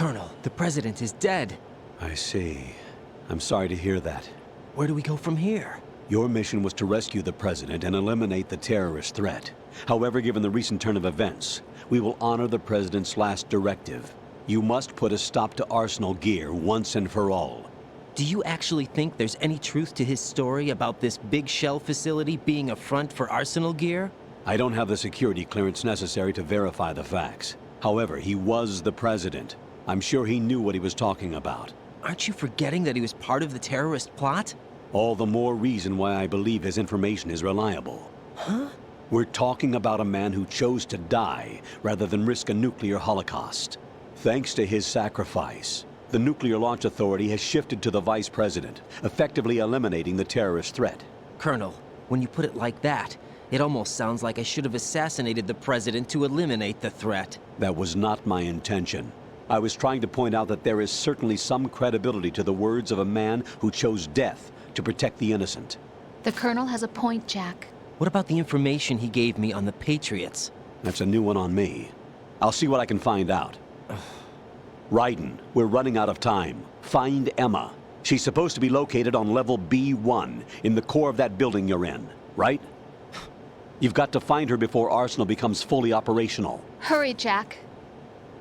Colonel, the president is dead. I see. I'm sorry to hear that. Where do we go from here? Your mission was to rescue the president and eliminate the terrorist threat. However, given the recent turn of events, we will honor the president's last directive. You must put a stop to Arsenal gear once and for all. Do you actually think there's any truth to his story about this big shell facility being a front for Arsenal gear? I don't have the security clearance necessary to verify the facts. However, he was the president. I'm sure he knew what he was talking about. Aren't you forgetting that he was part of the terrorist plot? All the more reason why I believe his information is reliable. Huh? We're talking about a man who chose to die rather than risk a nuclear holocaust. Thanks to his sacrifice, the Nuclear Launch Authority has shifted to the vice president, effectively eliminating the terrorist threat. Colonel, when you put it like that, it almost sounds like I should have assassinated the president to eliminate the threat. That was not my intention. I was trying to point out that there is certainly some credibility to the words of a man who chose death to protect the innocent. The Colonel has a point, Jack. What about the information he gave me on the Patriots? That's a new one on me. I'll see what I can find out. Raiden, we're running out of time. Find Emma. She's supposed to be located on level B1, in the core of that building you're in, right? You've got to find her before Arsenal becomes fully operational. Hurry, Jack.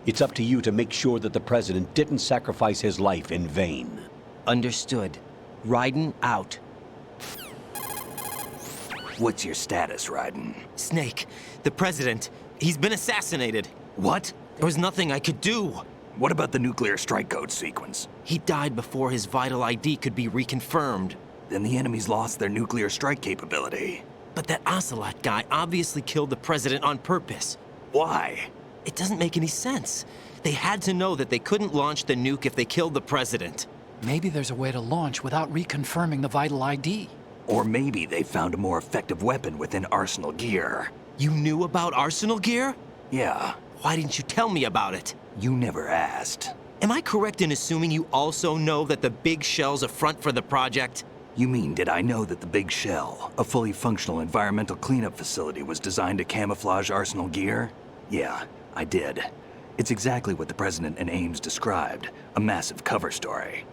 It's up to you to make sure that the president didn't sacrifice his life in vain. Understood. Raiden out. What's your status, Raiden? Snake, the president, he's been assassinated. What? There was nothing I could do. What about the nuclear strike code sequence? He died before his vital ID could be reconfirmed. Then the enemy's lost their nuclear strike capability. But that Ocelot guy obviously killed the president on purpose. Why? It doesn't make any sense. They had to know that they couldn't launch the nuke if they killed the president. Maybe there's a way to launch without reconfirming the vital ID. Or maybe they found a more effective weapon within Arsenal gear. You knew about Arsenal gear? Yeah. Why didn't you tell me about it? You never asked. Am I correct in assuming you also know that the Big Shell's a front for the project? You mean, did I know that the Big Shell, a fully functional environmental cleanup facility, was designed to camouflage Arsenal gear? Yeah, I did. It's exactly what the President and Ames described, a massive cover story.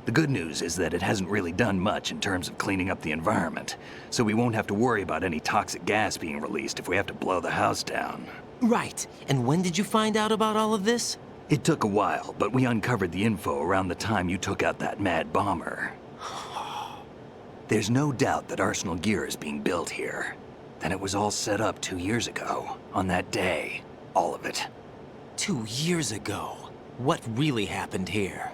The good news is that it hasn't really done much in terms of cleaning up the environment, so we won't have to worry about any toxic gas being released if we have to blow the house down. Right. And when did you find out about all of this? It took a while, but we uncovered the info around the time you took out that mad bomber. There's no doubt that Arsenal gear is being built here. And it was all set up 2 years ago, on that day. All of it. 2 years ago. What really happened here?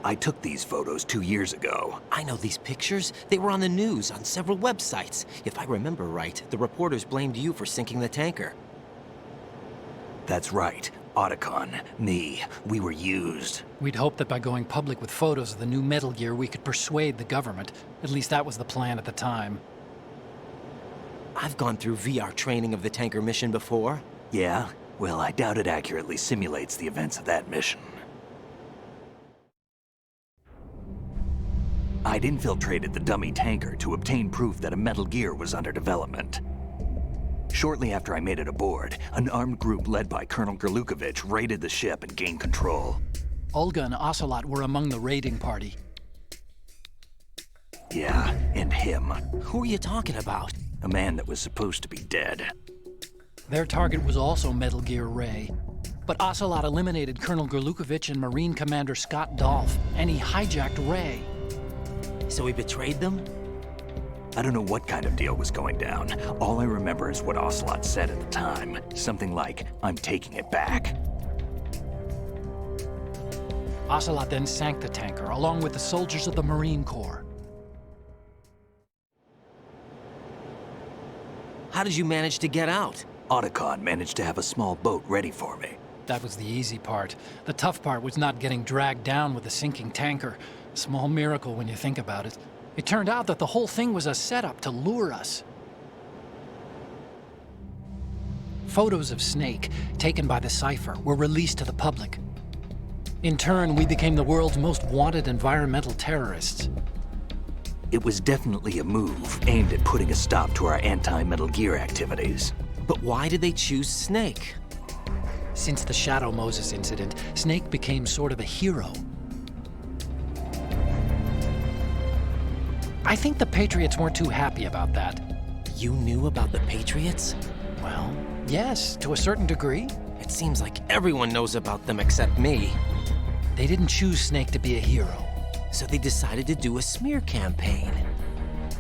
I took these photos 2 years ago. I know these pictures. They were on the news, on several websites. If I remember right, the reporters blamed you for sinking the tanker. That's right. Otacon, me, we were used. We'd hoped that by going public with photos of the new Metal Gear, we could persuade the government. At least that was the plan at the time. I've gone through VR training of the tanker mission before. Yeah? Well, I doubt it accurately simulates the events of that mission. I'd infiltrated the dummy tanker to obtain proof that a Metal Gear was under development. Shortly after I made it aboard, an armed group led by Colonel Gerlukovich raided the ship and gained control. Olga and Ocelot were among the raiding party. Yeah, and him. Who are you talking about? A man that was supposed to be dead. Their target was also Metal Gear Ray. But Ocelot eliminated Colonel Gerlukovich and Marine Commander Scott Dolph, and he hijacked Ray. So he betrayed them? I don't know what kind of deal was going down. All I remember is what Ocelot said at the time. Something like, "I'm taking it back." Ocelot then sank the tanker, along with the soldiers of the Marine Corps. How did you manage to get out? Otacon managed to have a small boat ready for me. That was the easy part. The tough part was not getting dragged down with the sinking tanker. A small miracle when you think about it. It turned out that the whole thing was a setup to lure us. Photos of Snake, taken by the Cypher, were released to the public. In turn, we became the world's most wanted environmental terrorists. It was definitely a move aimed at putting a stop to our anti-Metal Gear activities. But why did they choose Snake? Since the Shadow Moses incident, Snake became sort of a hero. I think the Patriots weren't too happy about that. You knew about the Patriots? Well, yes, to a certain degree. It seems like everyone knows about them except me. They didn't choose Snake to be a hero. So they decided to do a smear campaign.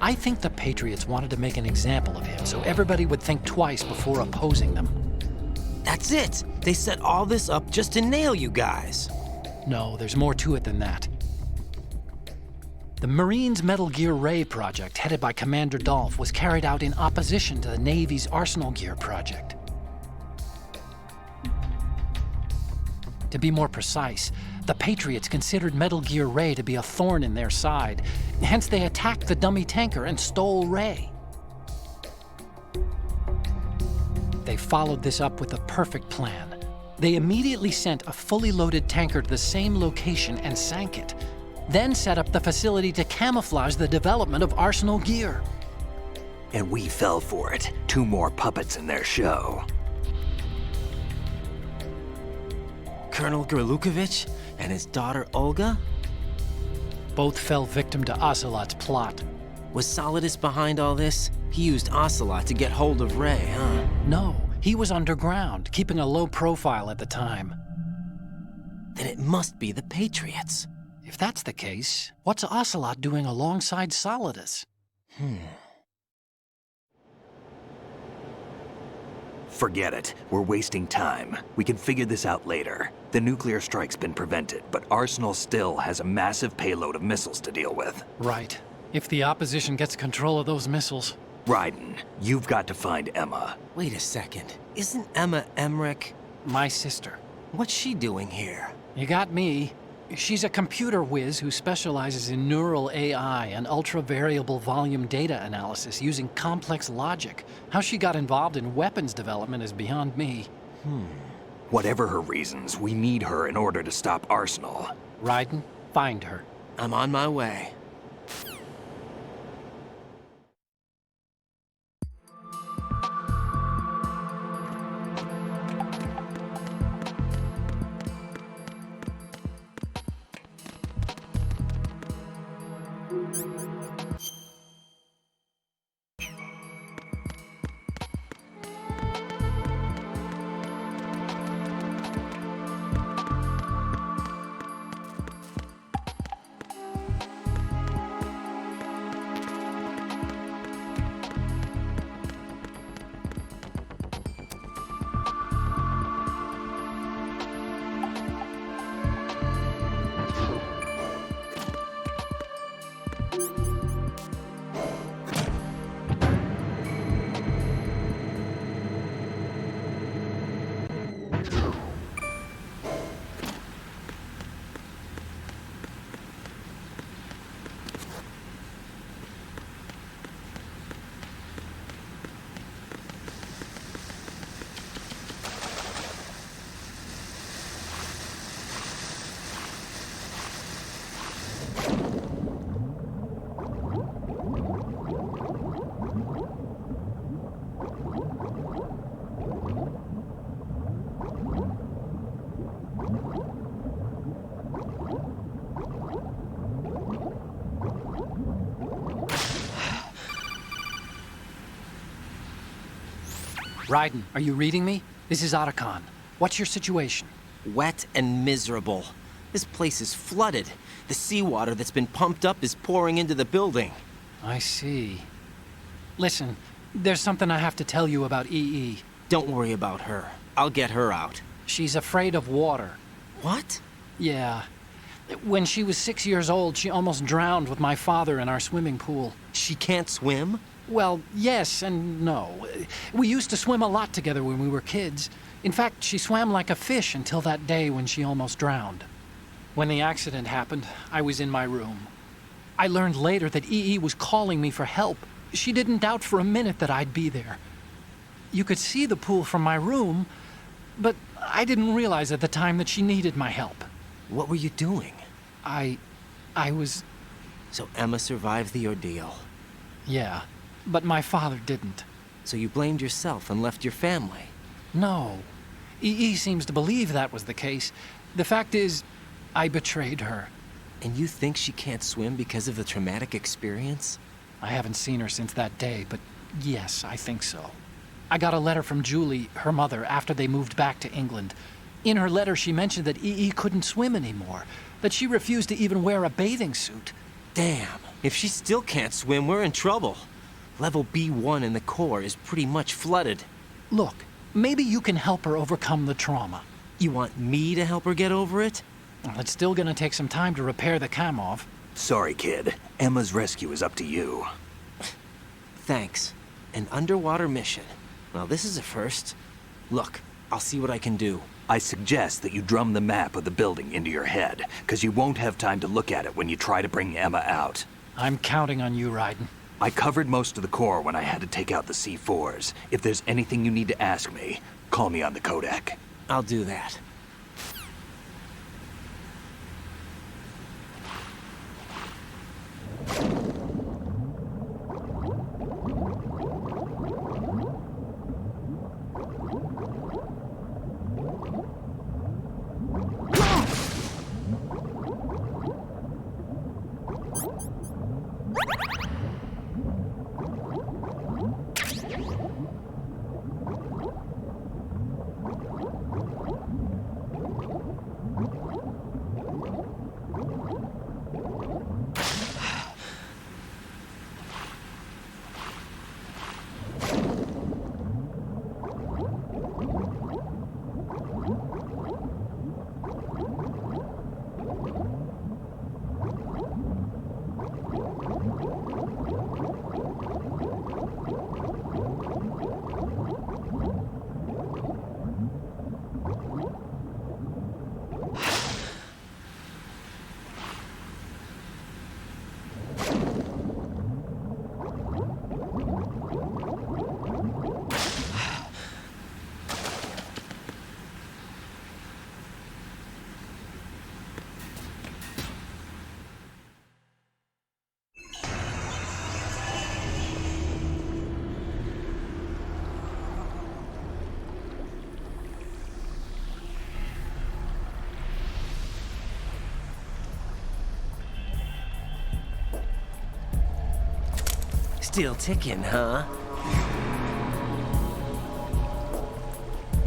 I think the Patriots wanted to make an example of him so everybody would think twice before opposing them. That's it! They set all this up just to nail you guys. No, there's more to it than that. The Marines' Metal Gear Ray project, headed by Commander Dolph, was carried out in opposition to the Navy's Arsenal Gear project. To be more precise, the Patriots considered Metal Gear Ray to be a thorn in their side. Hence, they attacked the dummy tanker and stole Ray. They followed this up with a perfect plan. They immediately sent a fully loaded tanker to the same location and sank it, then set up the facility to camouflage the development of Arsenal Gear. And we fell for it. 2 more puppets in their show. Colonel Gerlukovich and his daughter Olga? Both fell victim to Ocelot's plot. Was Solidus behind all this? He used Ocelot to get hold of Ray, huh? No, he was underground, keeping a low profile at the time. Then it must be the Patriots. If that's the case, what's Ocelot doing alongside Solidus? Forget it. We're wasting time. We can figure this out later. The nuclear strike's been prevented, but Arsenal still has a massive payload of missiles to deal with. Right. If the opposition gets control of those missiles. Raiden, you've got to find Emma. Wait a second. Isn't Emma Emmerich? My sister. What's she doing here? You got me. She's a computer whiz who specializes in neural AI and ultra-variable volume data analysis using complex logic. How she got involved in weapons development is beyond me. Whatever her reasons, we need her in order to stop Arsenal. Raiden, find her. I'm on my way. Raiden, are you reading me? This is Otacon. What's your situation? Wet and miserable. This place is flooded. The seawater that's been pumped up is pouring into the building. I see. Listen, there's something I have to tell you about EE. Don't worry about her. I'll get her out. She's afraid of water. What? Yeah. When she was 6 years old, she almost drowned with my father in our swimming pool. She can't swim? Well, yes and no. We used to swim a lot together when we were kids. In fact, she swam like a fish until that day when she almost drowned. When the accident happened, I was in my room. I learned later that EE was calling me for help. She didn't doubt for a minute that I'd be there. You could see the pool from my room, but I didn't realize at the time that she needed my help. What were you doing? I was... So Emma survived the ordeal. Yeah, but my father didn't. So you blamed yourself and left your family. No. EE seems to believe that was the case. The fact is, I betrayed her. And you think she can't swim because of the traumatic experience? I haven't seen her since that day, but yes, I think so. I got a letter from Julie, her mother, after they moved back to England. In her letter, she mentioned that EE couldn't swim anymore, that she refused to even wear a bathing suit. Damn, if she still can't swim, we're in trouble. Level B1 in the core is pretty much flooded. Look, maybe you can help her overcome the trauma. You want me to help her get over it? Well, it's still gonna take some time to repair the Kamov. Sorry, kid. Emma's rescue is up to you. Thanks. An underwater mission. Well, this is a first. Look, I'll see what I can do. I suggest that you drum the map of the building into your head, because you won't have time to look at it when you try to bring Emma out. I'm counting on you, Raiden. I covered most of the core when I had to take out the C4s. If there's anything you need to ask me, call me on the codec. I'll do that. Still ticking, huh?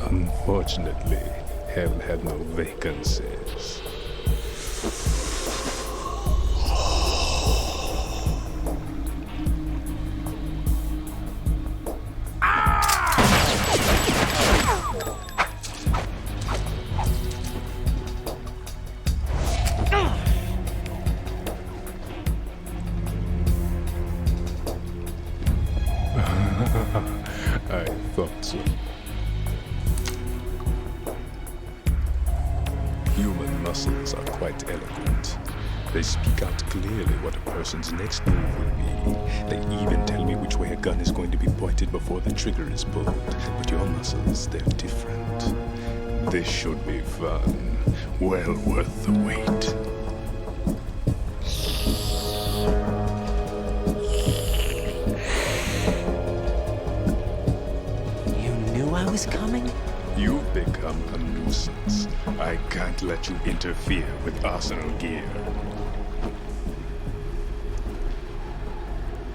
Unfortunately, hell had no vacancies. I thought so. Human muscles are quite eloquent. They speak out clearly what a person's next move will be. They even tell me which way a gun is going to be pointed before the trigger is pulled. But your muscles, they're different. This should be fun. Well worth the wait. I was coming? You've become a nuisance. I can't let you interfere with Arsenal gear.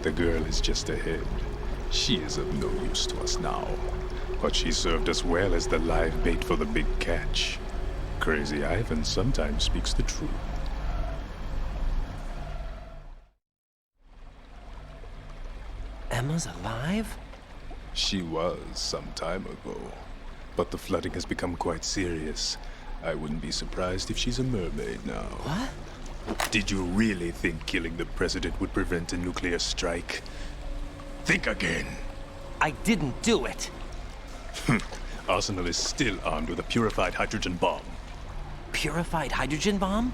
The girl is just ahead. She is of no use to us now. But she served us well as the live bait for the big catch. Crazy Ivan sometimes speaks the truth. Emma's alive? She was some time ago, but the flooding has become quite serious. I wouldn't be surprised if she's a mermaid now. What? Did you really think killing the president would prevent a nuclear strike? Think again. I didn't do it. Arsenal is still armed with a purified hydrogen bomb. Purified hydrogen bomb?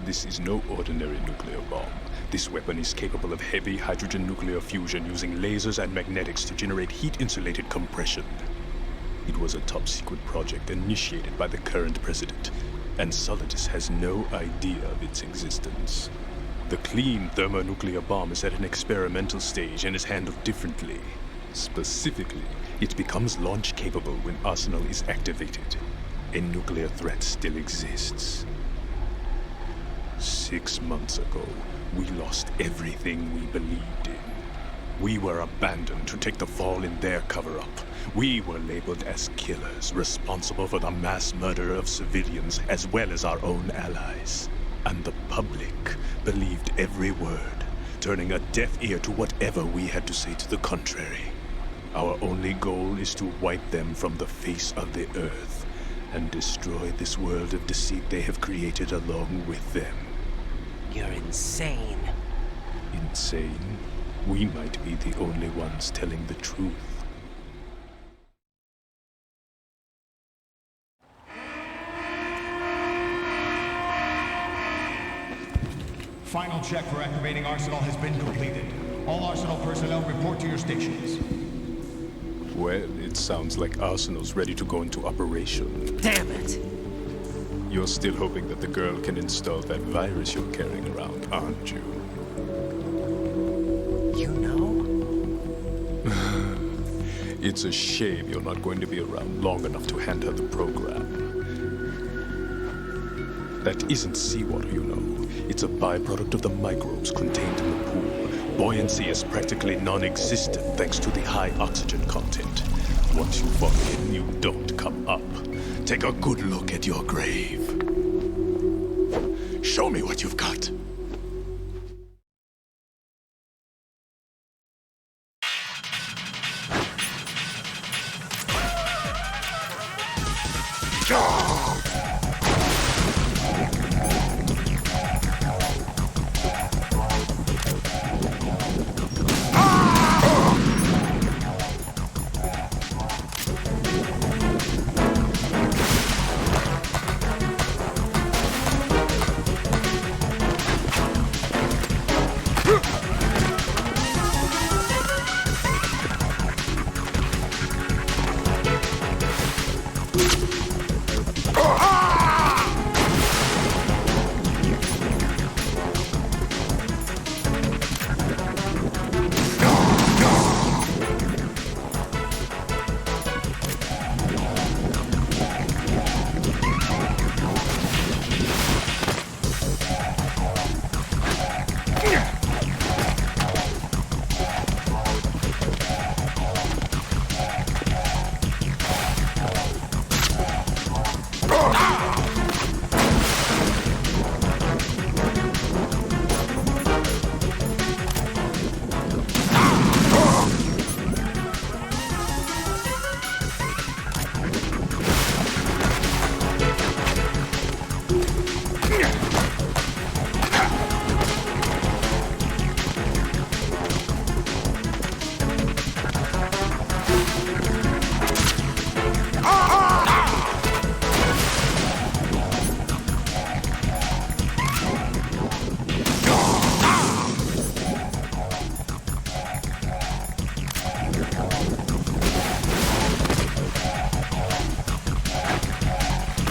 This is no ordinary nuclear bomb. This weapon is capable of heavy hydrogen nuclear fusion using lasers and magnetics to generate heat-insulated compression. It was a top-secret project initiated by the current president, and Solidus has no idea of its existence. The clean thermonuclear bomb is at an experimental stage and is handled differently. Specifically, it becomes launch capable when Arsenal is activated. A nuclear threat still exists. 6 months ago, we lost everything we believed in. We were abandoned to take the fall in their cover-up. We were labeled as killers, responsible for the mass murder of civilians as well as our own allies. And the public believed every word, turning a deaf ear to whatever we had to say to the contrary. Our only goal is to wipe them from the face of the earth and destroy this world of deceit they have created along with them. You're insane. Insane? We might be the only ones telling the truth. Final check for activating Arsenal has been completed. All Arsenal personnel report to your stations. Well, it sounds like Arsenal's ready to go into operation. Damn it! You're still hoping that the girl can install that virus you're carrying around, aren't you? You know? It's a shame you're not going to be around long enough to hand her the program. That isn't seawater, you know. It's a byproduct of the microbes contained in the pool. Buoyancy is practically non-existent thanks to the high oxygen content. Once you fall in, you don't come up. Take a good look at your grave. Show me what you've got.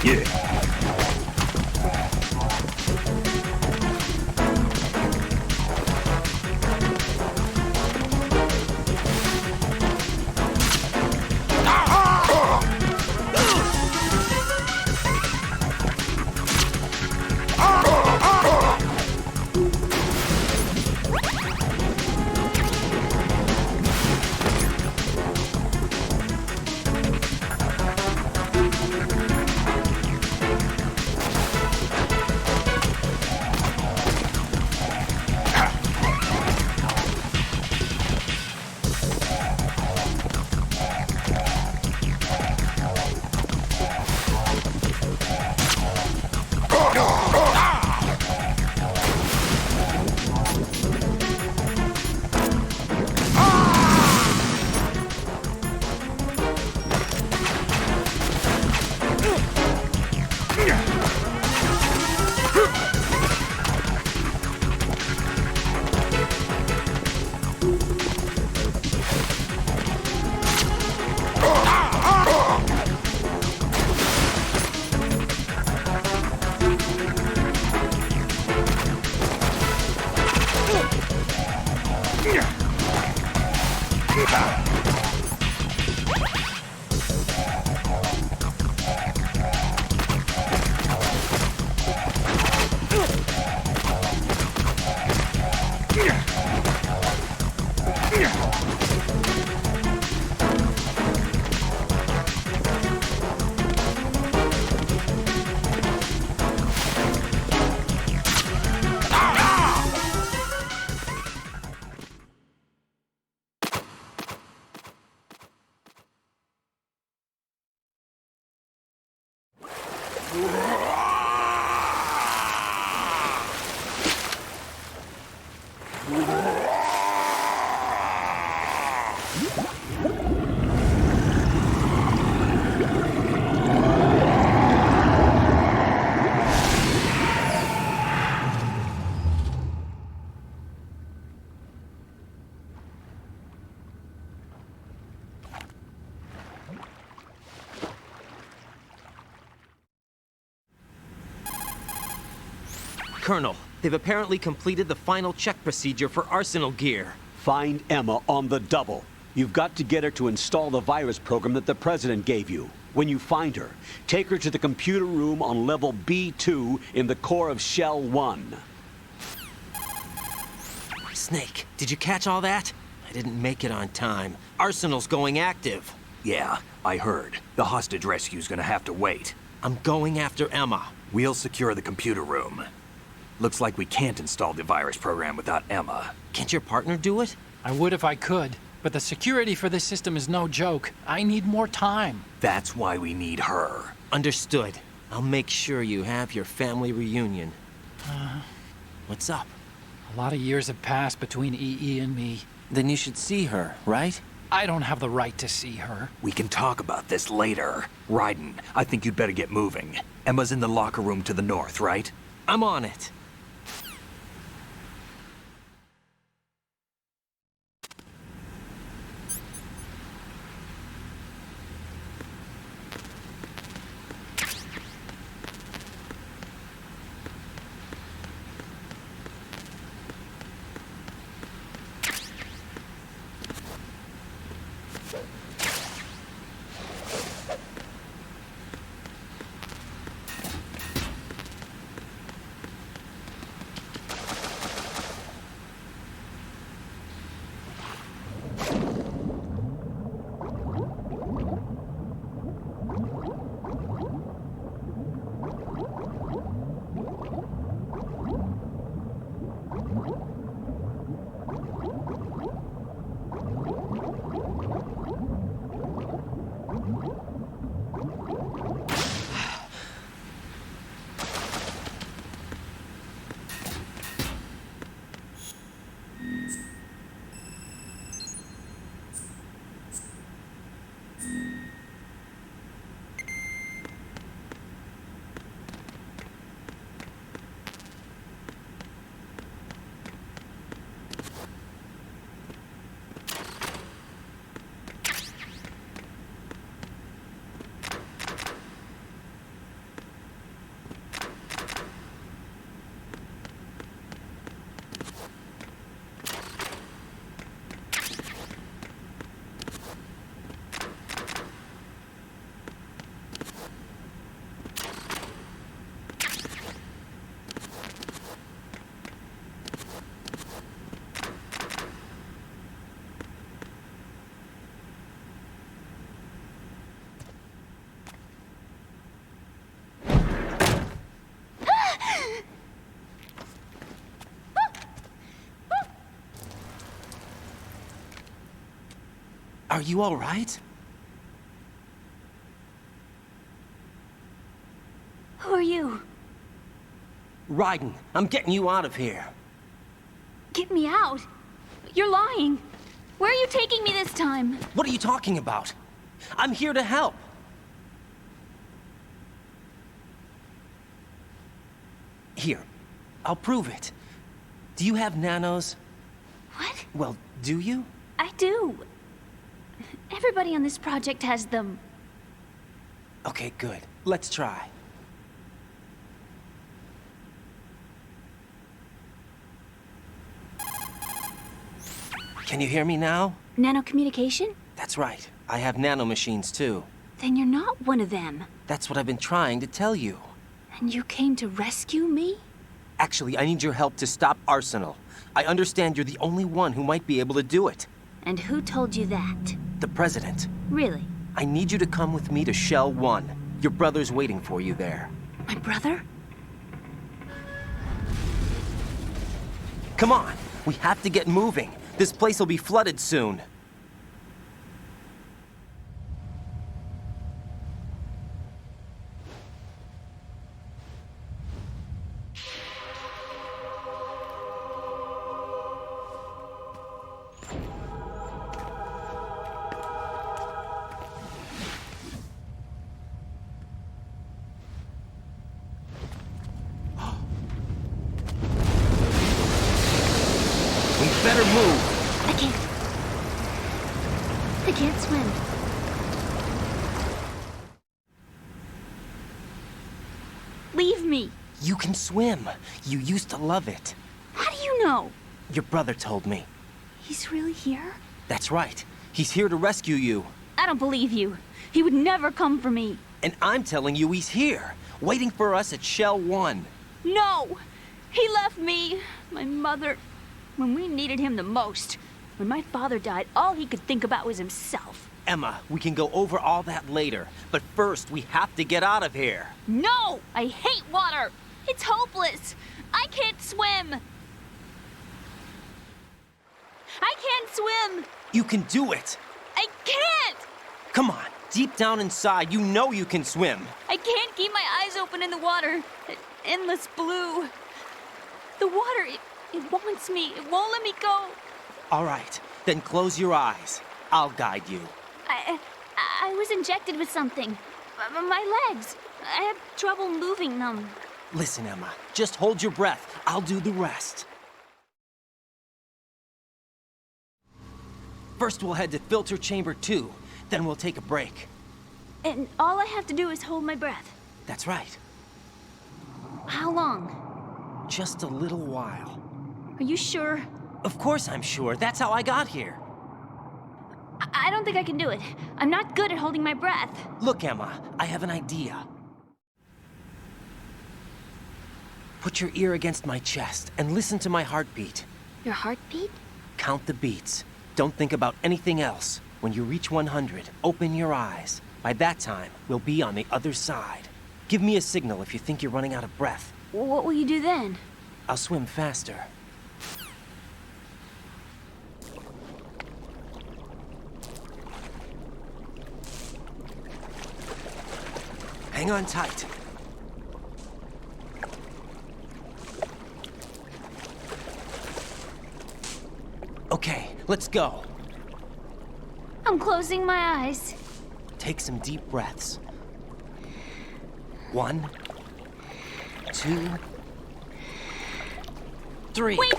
Yeah. Colonel, they've apparently completed the final check procedure for arsenal gear. Find Emma on the double. You've got to get her to install the virus program that the President gave you. When you find her, take her to the computer room on level B2 in the core of Shell 1. Snake, did you catch all that? I didn't make it on time. Arsenal's going active. Yeah, I heard. The hostage rescue's gonna have to wait. I'm going after Emma. We'll secure the computer room. Looks like we can't install the virus program without Emma. Can't your partner do it? I would if I could, but the security for this system is no joke. I need more time. That's why we need her. Understood. I'll make sure you have your family reunion. What's up? A lot of years have passed between EE and me. Then you should see her, right? I don't have the right to see her. We can talk about this later. Raiden, I think you'd better get moving. Emma's in the locker room to the north, right? I'm on it. Are you all right? Who are you? Raiden, I'm getting you out of here. Get me out. You're lying. Where are you taking me this time? What are you talking about? I'm here to help. Here, I'll prove it. Do you have nanos? What? Well, do you? I do. Everybody on this project has them. Okay, good. Let's try. Can you hear me now? Nanocommunication? That's right. I have nanomachines too. Then you're not one of them. That's what I've been trying to tell you. And you came to rescue me? Actually, I need your help to stop Arsenal. I understand you're the only one who might be able to do it. And who told you that? The President. Really? I need you to come with me to Shell 1. Your brother's waiting for you there. My brother? Come on, we have to get moving. This place will be flooded soon. Better move. I can't swim. Leave me. You can swim. You used to love it. How do you know? Your brother told me. He's really here? That's right. He's here to rescue you. I don't believe you. He would never come for me. And I'm telling you he's here, waiting for us at Shell 1. No! He left me, my mother, when we needed him the most. When my father died, all he could think about was himself. Emma, we can go over all that later, but first we have to get out of here. No! I hate water! It's hopeless! I can't swim! I can't swim! You can do it. I can't! Come on, deep down inside, you know you can swim. I can't keep my eyes open in the water. That endless blue. The water, it wants me. It won't let me go. All right, then close your eyes. I'll guide you. I was injected with something. My legs. I have trouble moving them. Listen, Emma, just hold your breath. I'll do the rest. First, we'll head to filter chamber 2. Then we'll take a break. And all I have to do is hold my breath. That's right. How long? Just a little while. Are you sure? Of course I'm sure. That's how I got here. I don't think I can do it. I'm not good at holding my breath. Look, Emma, I have an idea. Put your ear against my chest and listen to my heartbeat. Your heartbeat? Count the beats. Don't think about anything else. When you reach 100, open your eyes. By that time, we'll be on the other side. Give me a signal if you think you're running out of breath. What will you do then? I'll swim faster. Hang on tight. Okay, let's go. I'm closing my eyes. Take some deep breaths. 1, 2, 3. Wait!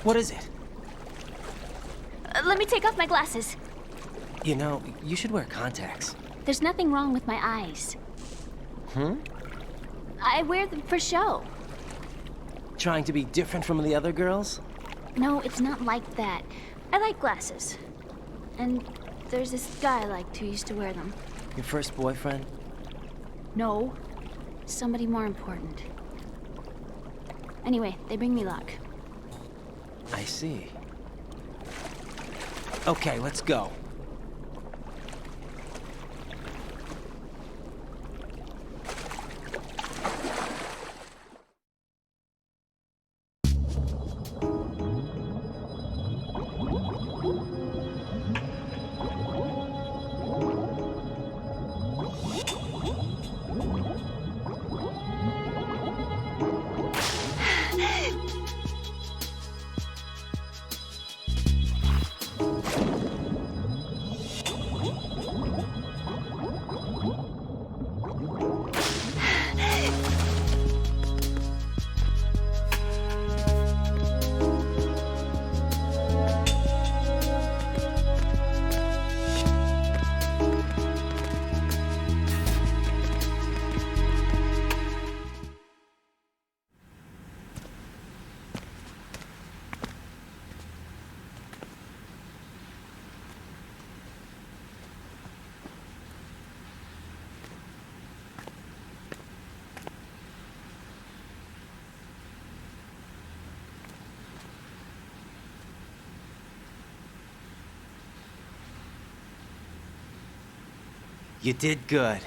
What is it? Let me take off my glasses. You know, you should wear contacts. There's nothing wrong with my eyes. I wear them for show. Trying to be different from the other girls? No, it's not like that. I like glasses. And there's this guy I liked who used to wear them. Your first boyfriend? No, somebody more important. Anyway, they bring me luck. I see. Okay, let's go. You did good.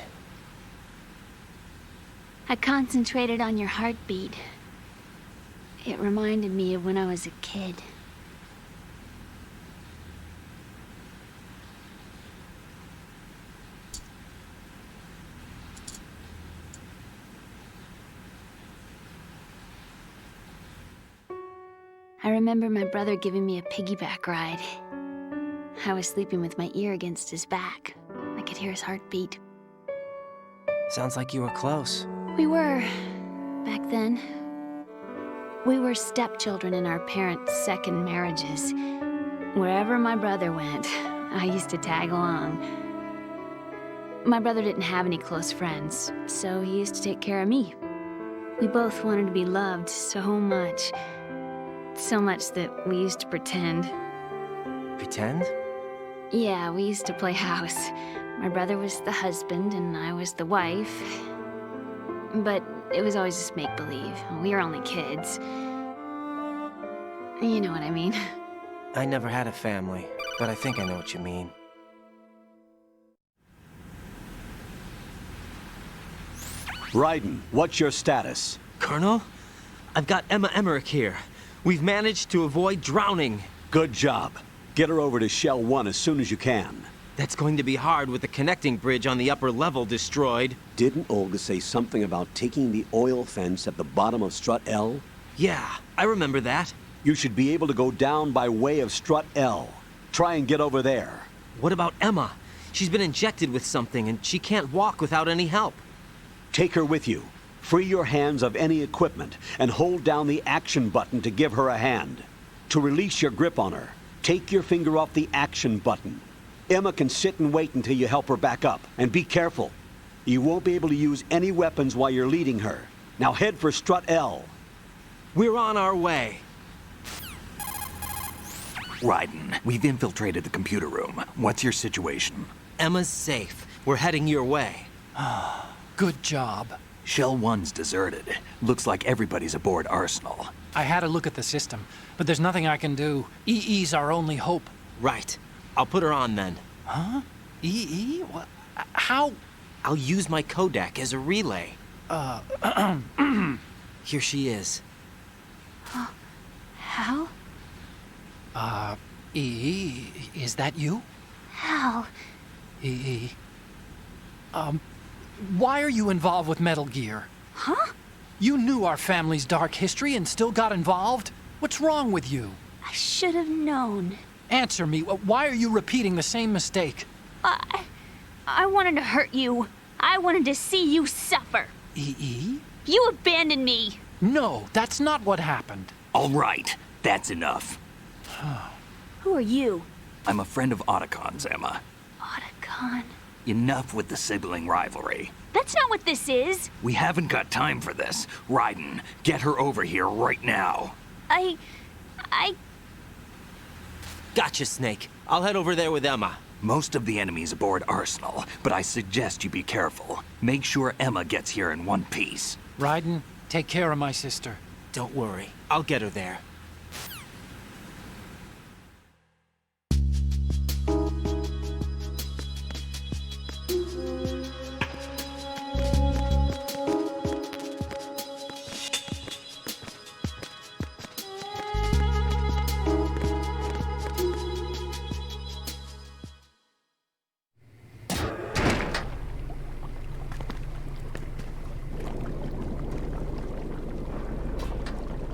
I concentrated on your heartbeat. It reminded me of when I was a kid. I remember my brother giving me a piggyback ride. I was sleeping with my ear against his back. I could hear his heartbeat. Sounds like you were close. We were, back then. We were stepchildren in our parents' second marriages. Wherever my brother went, I used to tag along. My brother didn't have any close friends, so he used to take care of me. We both wanted to be loved so much. So much that we used to pretend. Pretend? Yeah, we used to play house. My brother was the husband and I was the wife. But it was always just make-believe. We were only kids. You know what I mean. I never had a family, but I think I know what you mean. Raiden, what's your status? Colonel, I've got Emma Emmerich here. We've managed to avoid drowning. Good job. Get her over to Shell 1 as soon as you can. That's going to be hard with the connecting bridge on the upper level destroyed. Didn't Olga say something about taking the oil fence at the bottom of Strut L? Yeah, I remember that. You should be able to go down by way of Strut L. Try and get over there. What about Emma? She's been injected with something and she can't walk without any help. Take her with you. Free your hands of any equipment and hold down the action button to give her a hand. To release your grip on her, take your finger off the action button. Emma can sit and wait until you help her back up. And be careful. You won't be able to use any weapons while you're leading her. Now head for Strut L. We're on our way. Raiden, we've infiltrated the computer room. What's your situation? Emma's safe. We're heading your way. Good job. Shell 1's deserted. Looks like everybody's aboard Arsenal. I had a look at the system, but there's nothing I can do. EE's our only hope. Right. I'll put her on then. Huh? EE? What? How? I'll use my Kodak as a relay. Here she is. Hal? EE, is that you? Hal? EE. Why are you involved with Metal Gear? Huh? You knew our family's dark history and still got involved? What's wrong with you? I should have known. Answer me. Why are you repeating the same mistake? I wanted to hurt you. I wanted to see you suffer. EE? You abandoned me. No, that's not what happened. All right, that's enough. Who are you? I'm a friend of Otacon's, Emma. Otacon. Enough with the sibling rivalry. That's not what this is. We haven't got time for this. Raiden, get her over here right now. I... Gotcha, Snake. I'll head over there with Emma. Most of the enemy's aboard Arsenal, but I suggest you be careful. Make sure Emma gets here in one piece. Raiden, take care of my sister. Don't worry. I'll get her there.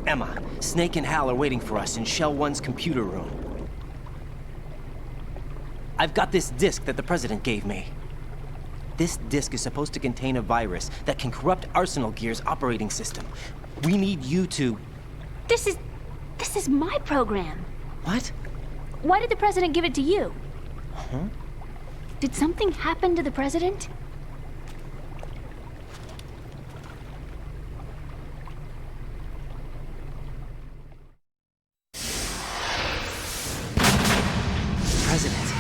Emma, Snake and Hal are waiting for us in Shell 1's computer room. I've got this disk that the President gave me. This disk is supposed to contain a virus that can corrupt Arsenal Gear's operating system. We need you to... This is my program. What? Why did the President give it to you? Huh? Did something happen to the President? President.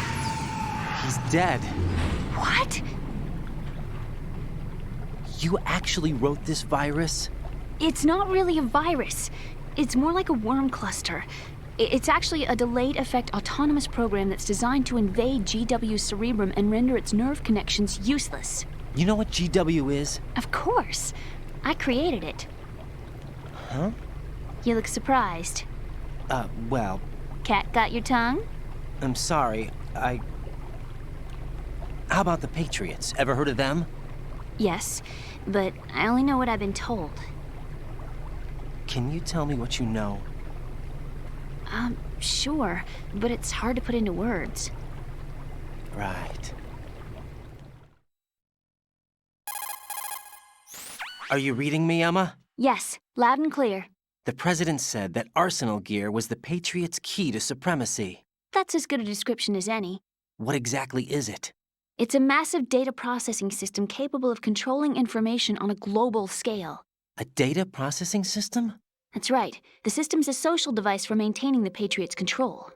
He's dead. What? You actually wrote this virus? It's not really a virus. It's more like a worm cluster. It's actually a delayed effect autonomous program that's designed to invade GW's cerebrum and render its nerve connections useless. You know what GW is? Of course. I created it. Huh? You look surprised. Well, Cat got your tongue? I'm sorry. How about the Patriots? Ever heard of them? Yes, but I only know what I've been told. Can you tell me what you know? Sure, but it's hard to put into words. Right. Are you reading me, Emma? Yes, loud and clear. The President said that Arsenal Gear was the Patriots' key to supremacy. That's as good a description as any. What exactly is it? It's a massive data processing system capable of controlling information on a global scale. A data processing system? That's right. The system's a social device for maintaining the Patriots' control.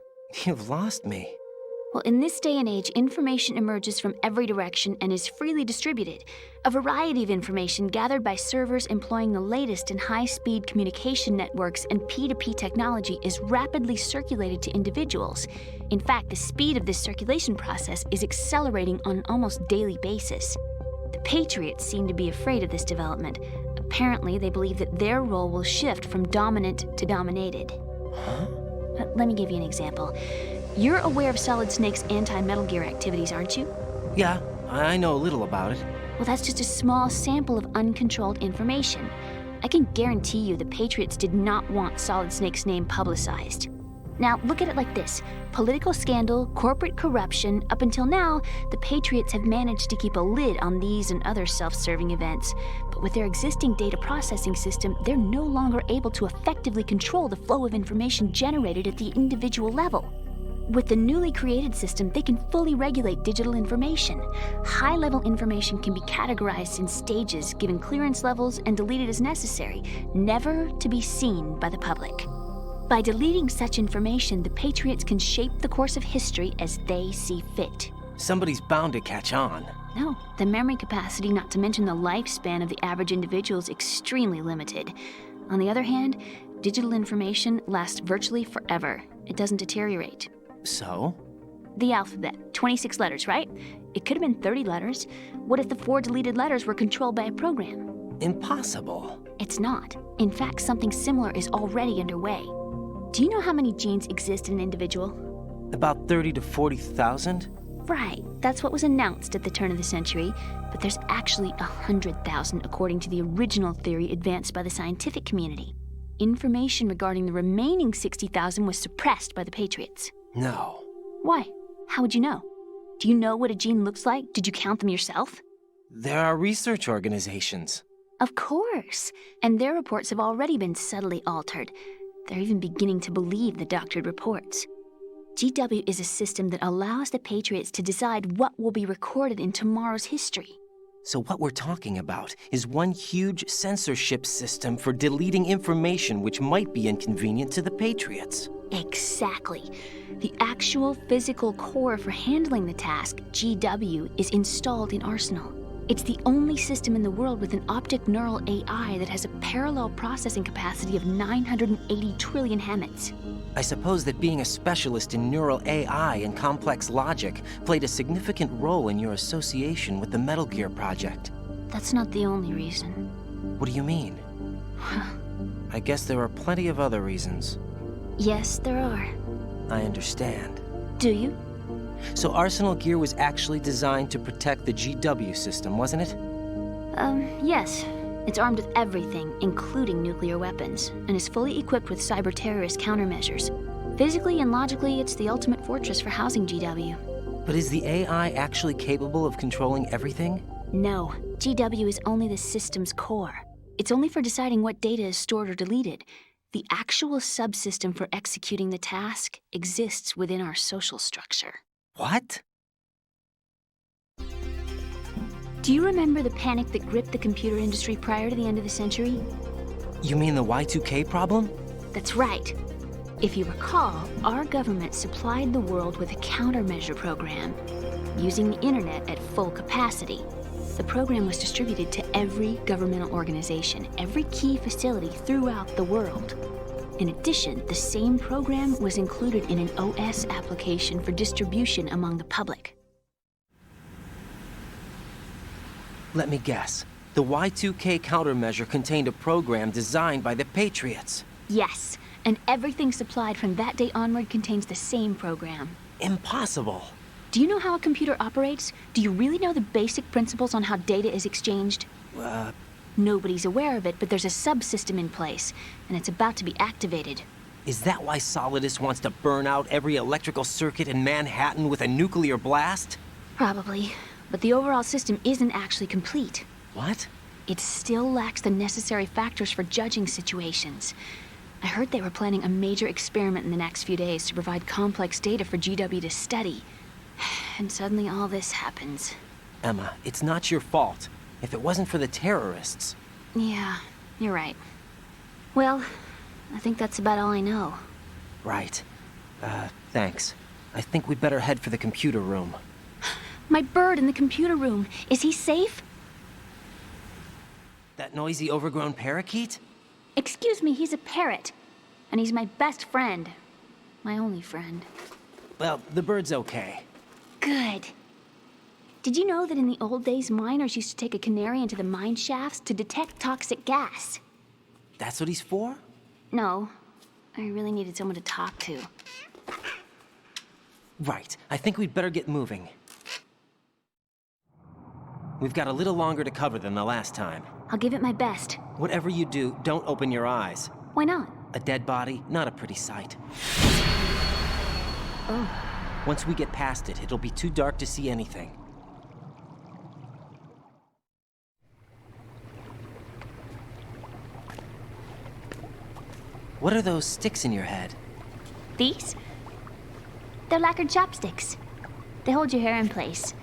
You've lost me. Well, in this day and age, information emerges from every direction and is freely distributed. A variety of information gathered by servers employing the latest in high-speed communication networks and P2P technology is rapidly circulated to individuals. In fact, the speed of this circulation process is accelerating on an almost daily basis. The Patriots seem to be afraid of this development. Apparently, they believe that their role will shift from dominant to dominated. Huh? Let me give you an example. You're aware of Solid Snake's anti-Metal Gear activities, aren't you? Yeah, I know a little about it. Well, that's just a small sample of uncontrolled information. I can guarantee you the Patriots did not want Solid Snake's name publicized. Now, look at it like this. Political scandal, corporate corruption, up until now, the Patriots have managed to keep a lid on these and other self-serving events. But with their existing data processing system, they're no longer able to effectively control the flow of information generated at the individual level. With the newly created system, they can fully regulate digital information. High-level information can be categorized in stages, given clearance levels, and deleted as necessary, never to be seen by the public. By deleting such information, the Patriots can shape the course of history as they see fit. Somebody's bound to catch on. No, the memory capacity, not to mention the lifespan of the average individual, is extremely limited. On the other hand, digital information lasts virtually forever. It doesn't deteriorate. So? The alphabet, 26 letters, right? It could have been 30 letters. What if the 4 deleted letters were controlled by a program? Impossible. It's not. In fact, something similar is already underway. Do you know how many genes exist in an individual? About 30 to 40,000? Right, that's what was announced at the turn of the century, but there's actually 100,000 according to the original theory advanced by the scientific community. Information regarding the remaining 60,000 was suppressed by the Patriots. No. Why? How would you know? Do you know what a gene looks like? Did you count them yourself? There are research organizations. Of course, and their reports have already been subtly altered. They're even beginning to believe the doctored reports. GW is a system that allows the Patriots to decide what will be recorded in tomorrow's history. So what we're talking about is one huge censorship system for deleting information which might be inconvenient to the Patriots. Exactly. The actual physical core for handling the task, GW, is installed in Arsenal. It's the only system in the world with an optic neural AI that has a parallel processing capacity of 980 trillion Hammets. I suppose that being a specialist in neural AI and complex logic played a significant role in your association with the Metal Gear project. That's not the only reason. What do you mean? I guess there are plenty of other reasons. Yes, there are. I understand. Do you? So Arsenal Gear was actually designed to protect the GW system, wasn't it? Yes. It's armed with everything, including nuclear weapons, and is fully equipped with cyber-terrorist countermeasures. Physically and logically, it's the ultimate fortress for housing GW. But is the AI actually capable of controlling everything? No. GW is only the system's core. It's only for deciding what data is stored or deleted. The actual subsystem for executing the task exists within our social structure. What? Do you remember the panic that gripped the computer industry prior to the end of the century? You mean the Y2K problem? That's right. If you recall, our government supplied the world with a countermeasure program, using the internet at full capacity. The program was distributed to every governmental organization, every key facility throughout the world. In addition, the same program was included in an OS application for distribution among the public. Let me guess. The Y2K countermeasure contained a program designed by the Patriots. Yes, and everything supplied from that day onward contains the same program. Impossible. Do you know how a computer operates? Do you really know the basic principles on how data is exchanged? Nobody's aware of it, but there's a subsystem in place, and it's about to be activated. Is that why Solidus wants to burn out every electrical circuit in Manhattan with a nuclear blast? Probably, but the overall system isn't actually complete. What? It still lacks the necessary factors for judging situations. I heard they were planning a major experiment in the next few days to provide complex data for GW to study. and suddenly all this happens. Emma, it's not your fault. If it wasn't for the terrorists... Yeah, you're right. Well, I think that's about all I know. Right. Thanks. I think we'd better head for the computer room. My bird in the computer room. Is he safe? That noisy, overgrown parakeet? Excuse me, he's a parrot. And he's my best friend. My only friend. Well, the bird's okay. Good. Did you know that in the old days, miners used to take a canary into the mine shafts to detect toxic gas? That's what he's for? No. I really needed someone to talk to. Right. I think we'd better get moving. We've got a little longer to cover than the last time. I'll give it my best. Whatever you do, don't open your eyes. Why not? A dead body, not a pretty sight. Oh. Once we get past it, it'll be too dark to see anything. What are those sticks in your head? These? They're lacquered chopsticks. They hold your hair in place.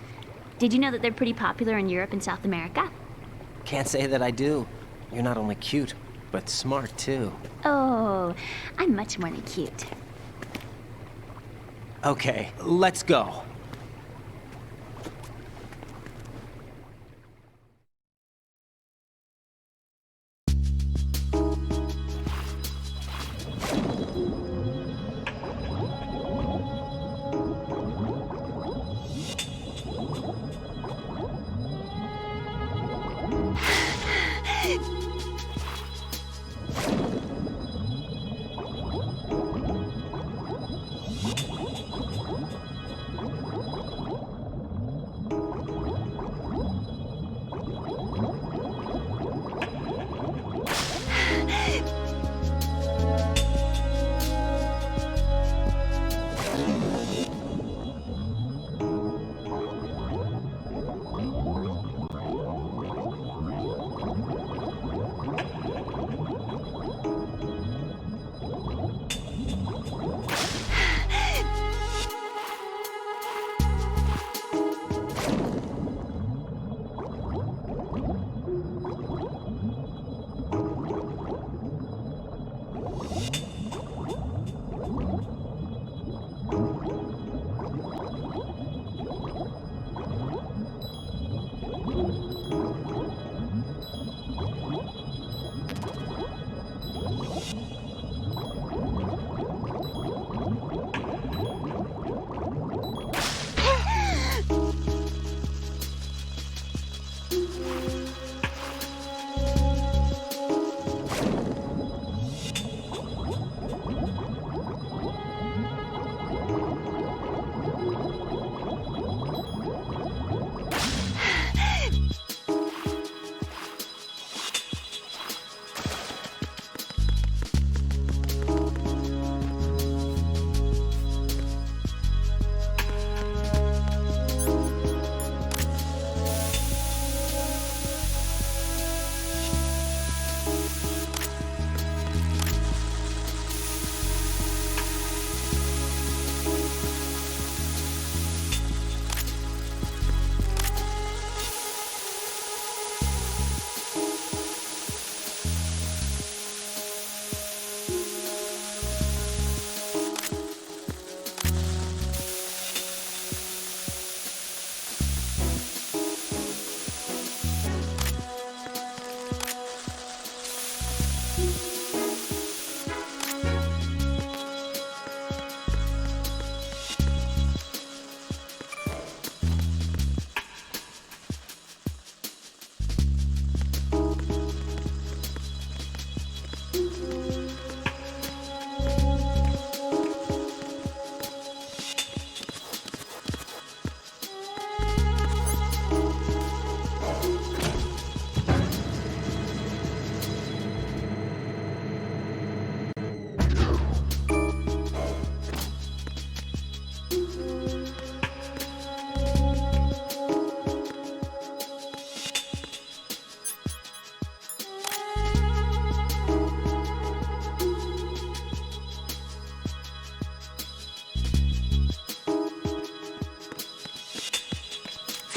Did you know that they're pretty popular in Europe and South America? Can't say that I do. You're not only cute, but smart too. Oh, I'm much more than cute. Okay, let's go.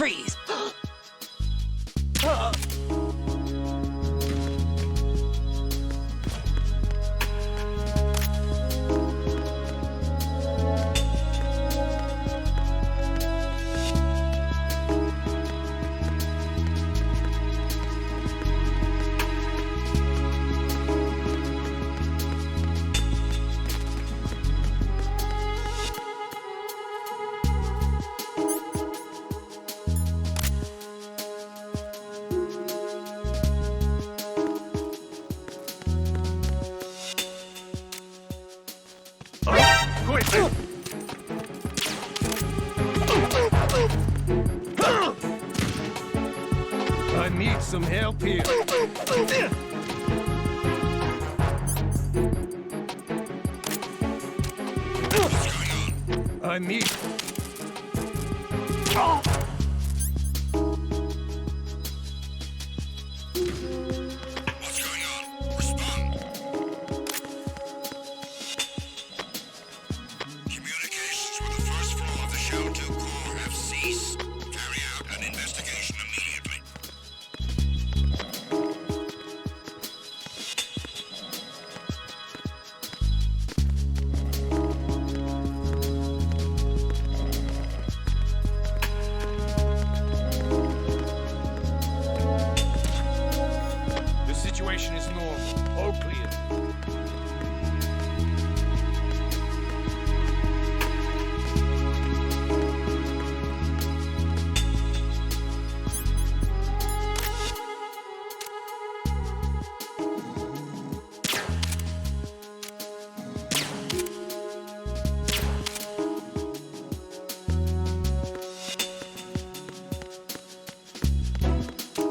Freeze! I need some help here. I need... What's going on? Respond. Communications with the first floor of the Shell 2 core have ceased. Carry out an investigation immediately. The situation is normal. All clear.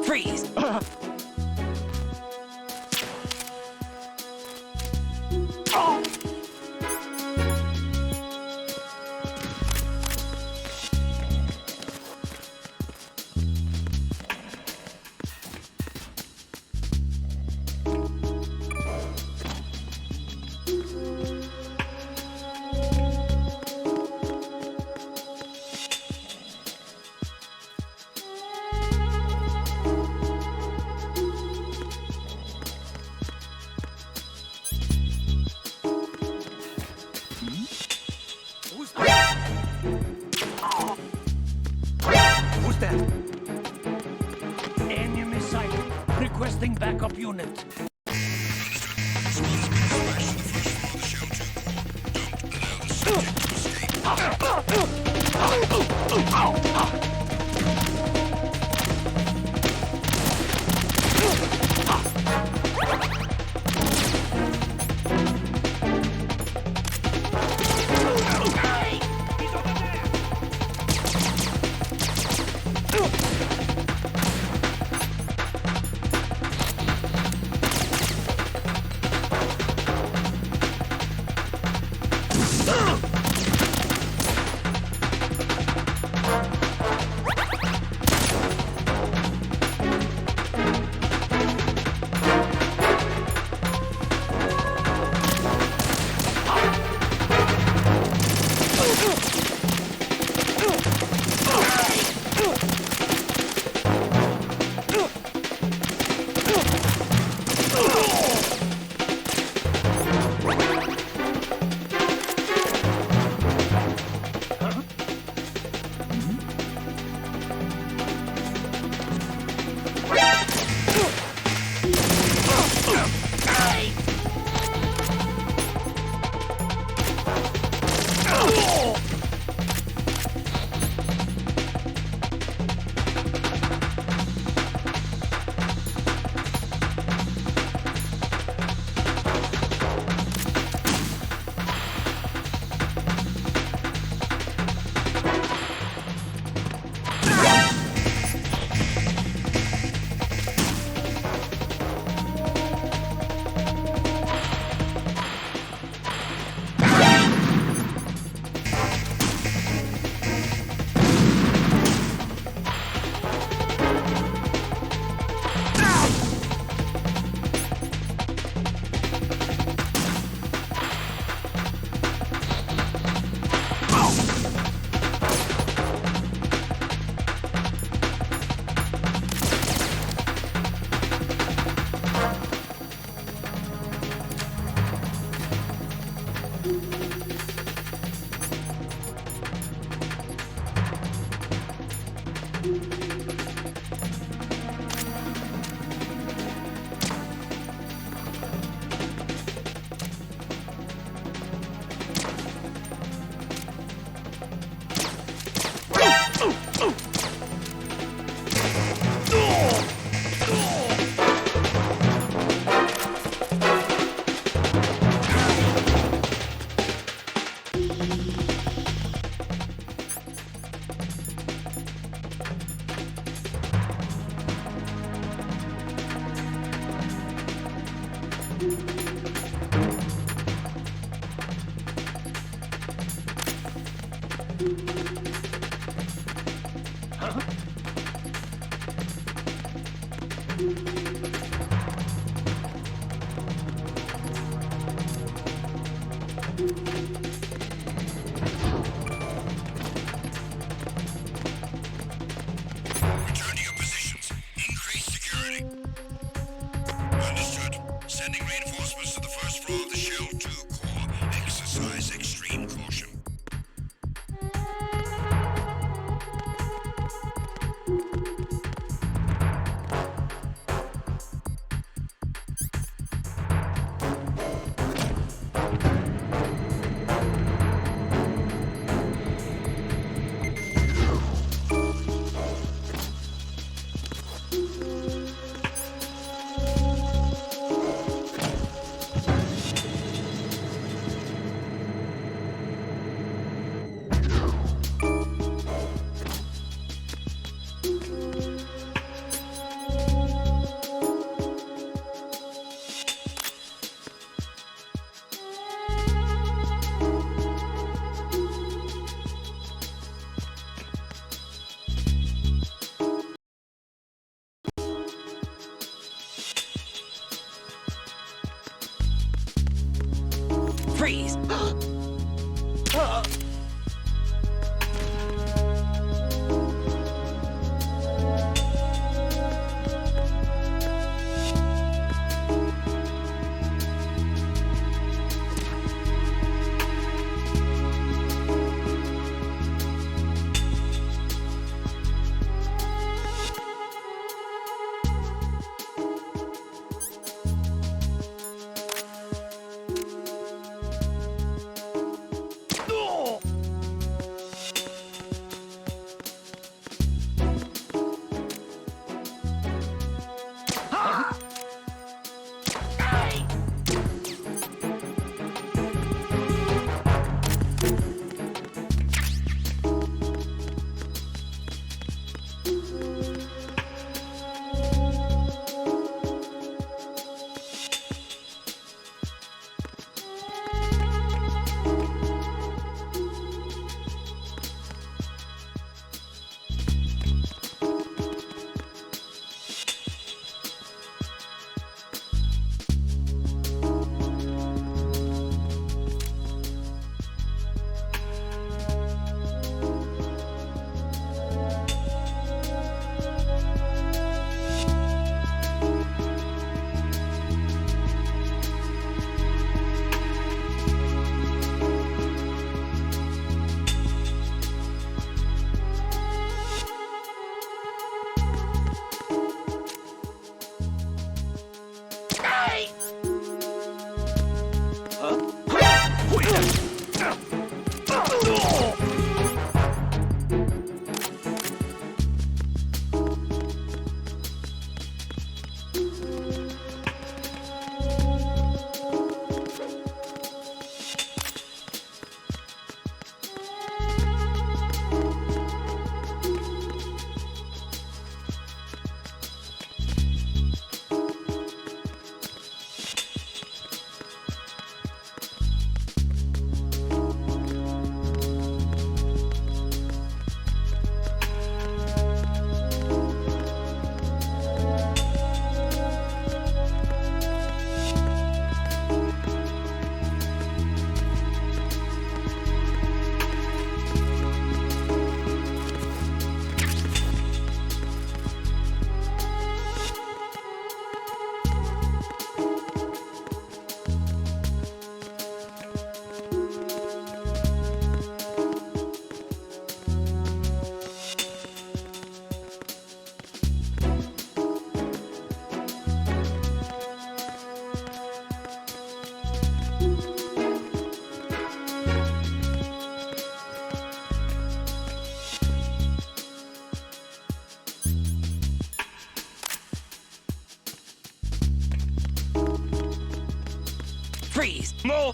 Freeze! Who's that? Enemy sighted. Requesting backup unit. Return to your positions. Increase security. Understood. Sending reinforcements to the first floor of the Shell 2 core. Exercise extreme caution. Freeze! Freeze! No!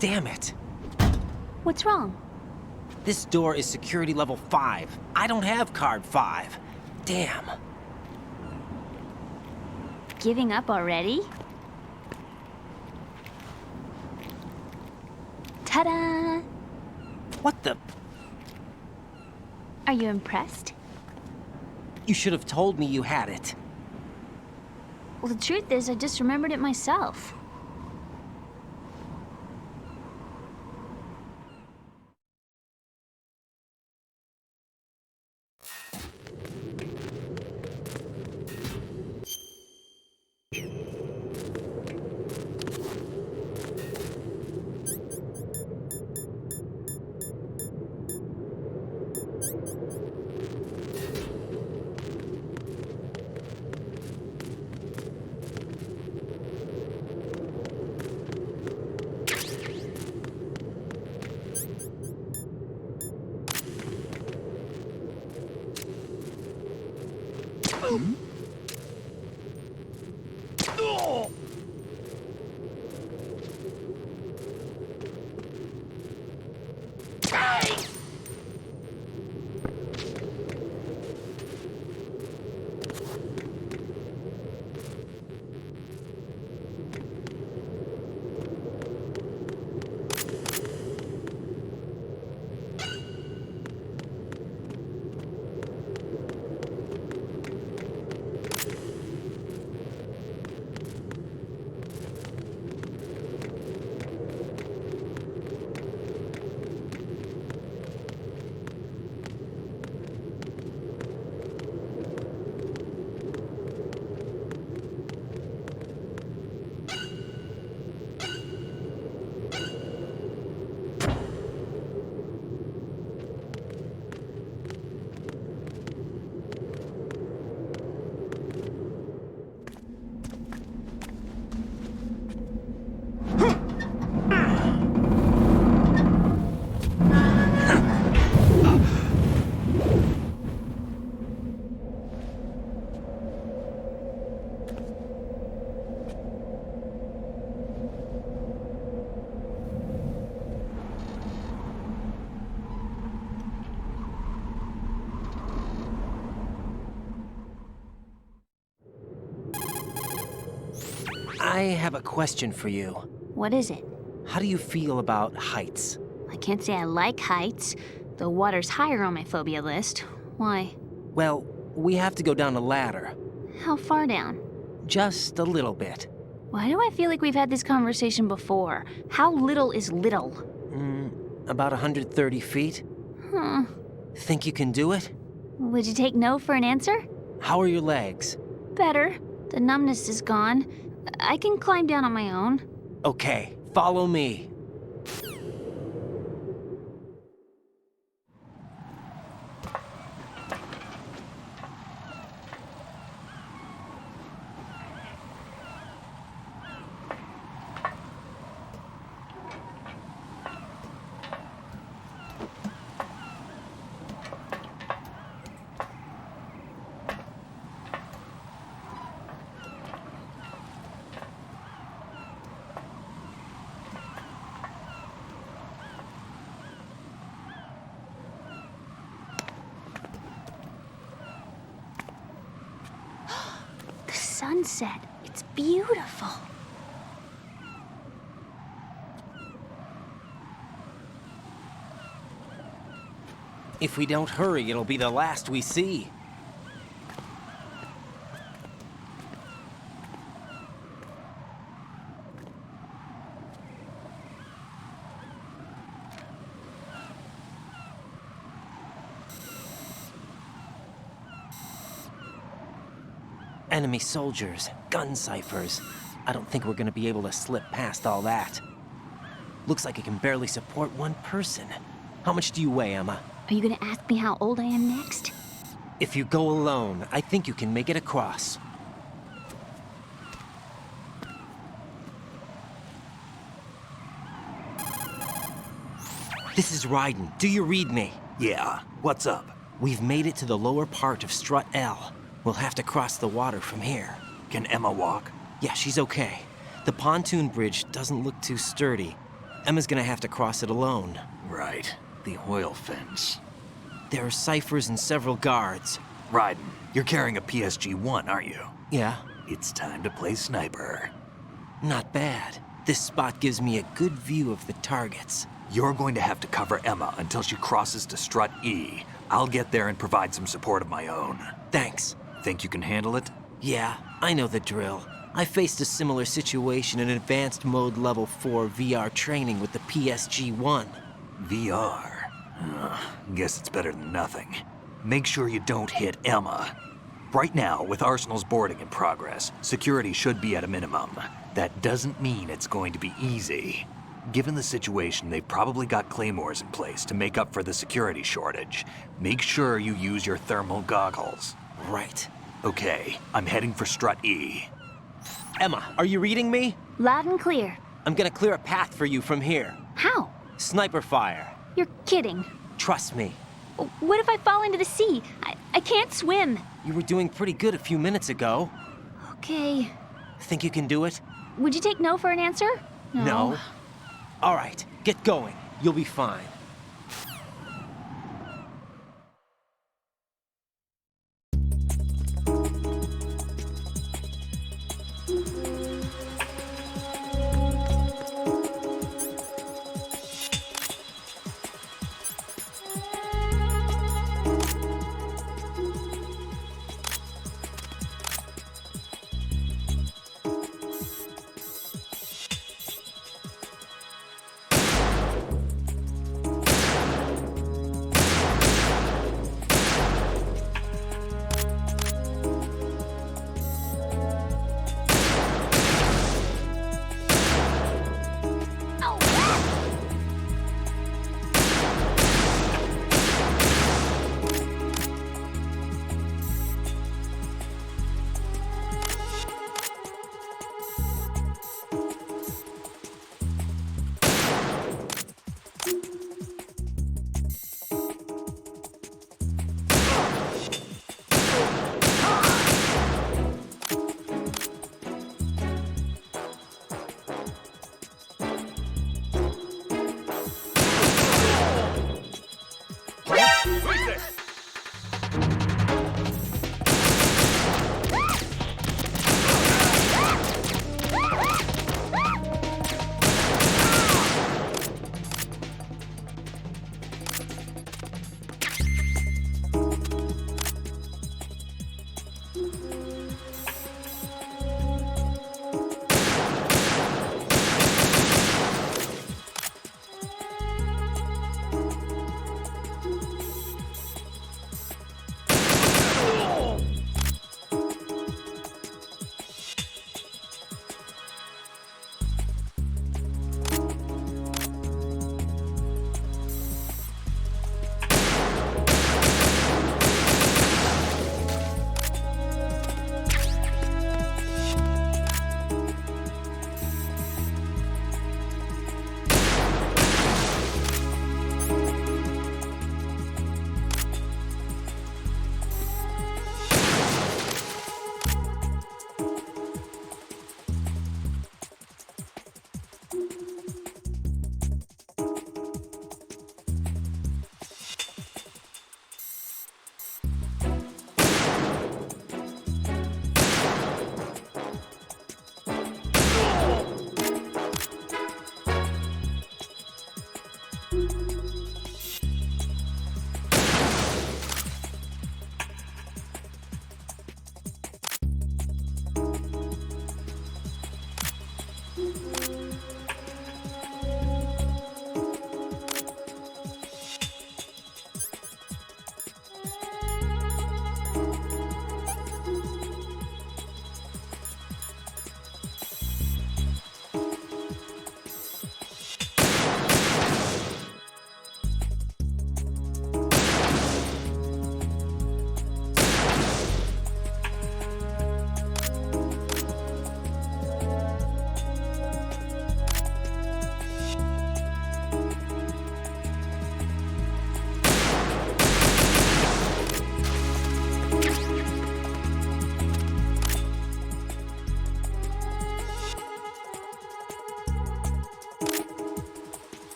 Damn it. What's wrong? This door is security level 5. I don't have card 5. Damn. Giving up already? Ta-da! What the? Are you impressed? You should have told me you had it. Well, the truth is, I just remembered it myself. I have a question for you. What is it? How do you feel about heights? I can't say I like heights. The water's higher on my phobia list. Why? Well, we have to go down a ladder. How far down? Just a little bit. Why do I feel like we've had this conversation before? How little is little? About 130 feet. Huh. Think you can do it? Would you take no for an answer? How are your legs? Better. The numbness is gone. I can climb down on my own. Okay, follow me. Sunset. It's beautiful. If we don't hurry, it'll be the last we see. Enemy soldiers, gun ciphers. I don't think we're gonna be able to slip past all that. Looks like it can barely support one person. How much do you weigh, Emma? Are you gonna ask me how old I am next? If you go alone, I think you can make it across. This is Ryden. Do you read me? Yeah, what's up? We've made it to the lower part of Strut L. We'll have to cross the water from here. Can Emma walk? Yeah, she's okay. The pontoon bridge doesn't look too sturdy. Emma's gonna have to cross it alone. Right. The oil fence. There are ciphers and several guards. Raiden, you're carrying a PSG-1, aren't you? Yeah, It's time to play sniper. not bad. This spot gives me a good view of the targets. You're going to have to cover Emma until she crosses to strut E. I'll get there and provide some support of my own. Thanks. Think you can handle it? Yeah, I know the drill. I faced a similar situation in advanced mode level 4 VR training with the PSG-1. VR. Guess it's better than nothing. Make sure you don't hit Emma. Right now, with Arsenal's boarding in progress, security should be at a minimum. That doesn't mean it's going to be easy. Given the situation, they've probably got claymores in place to make up for the security shortage. Make sure you use your thermal goggles. Right. Okay, I'm heading for strut E. Emma, are you reading me? Loud and clear. I'm gonna clear a path for you from here. How? Sniper fire. You're kidding. Trust me. What if I fall into the sea? I can't swim. You were doing pretty good a few minutes ago. Okay. Think you can do it? Would you take no for an answer? No. All right, get going. You'll be fine.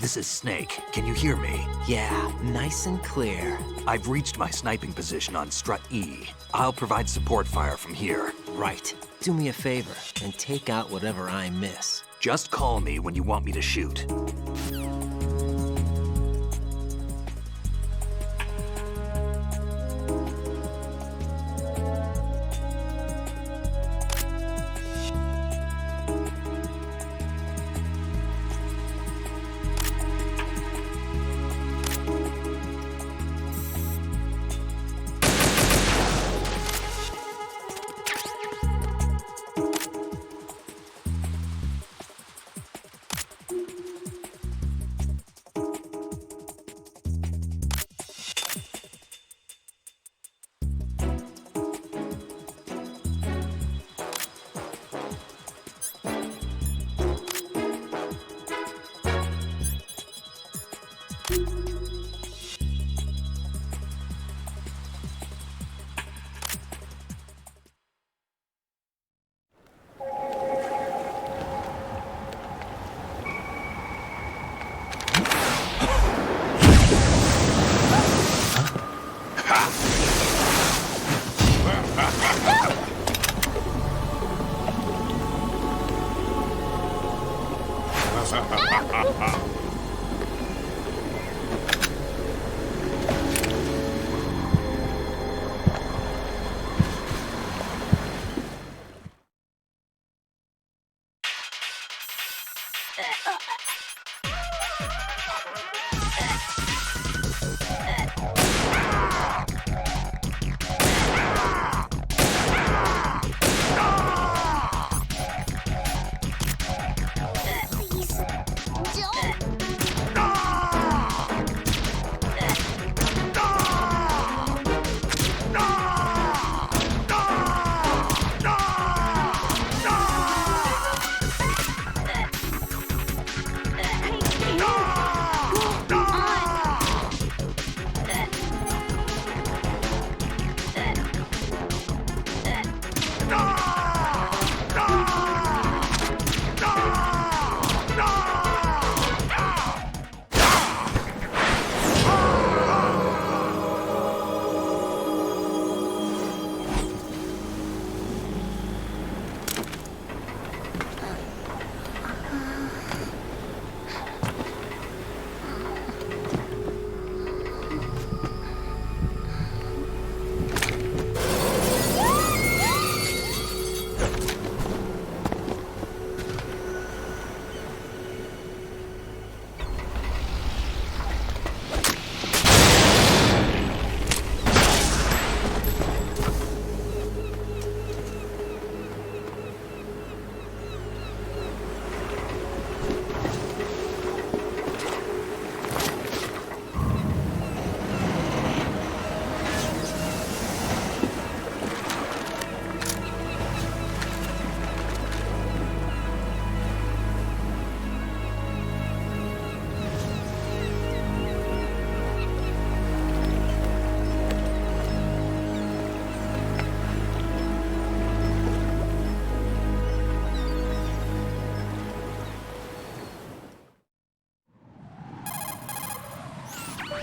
This is Snake. Can you hear me? Yeah, nice and clear. I've reached my sniping position on Strut E. I'll provide support fire from here. Right. Do me a favor and take out whatever I miss. Just call me when you want me to shoot.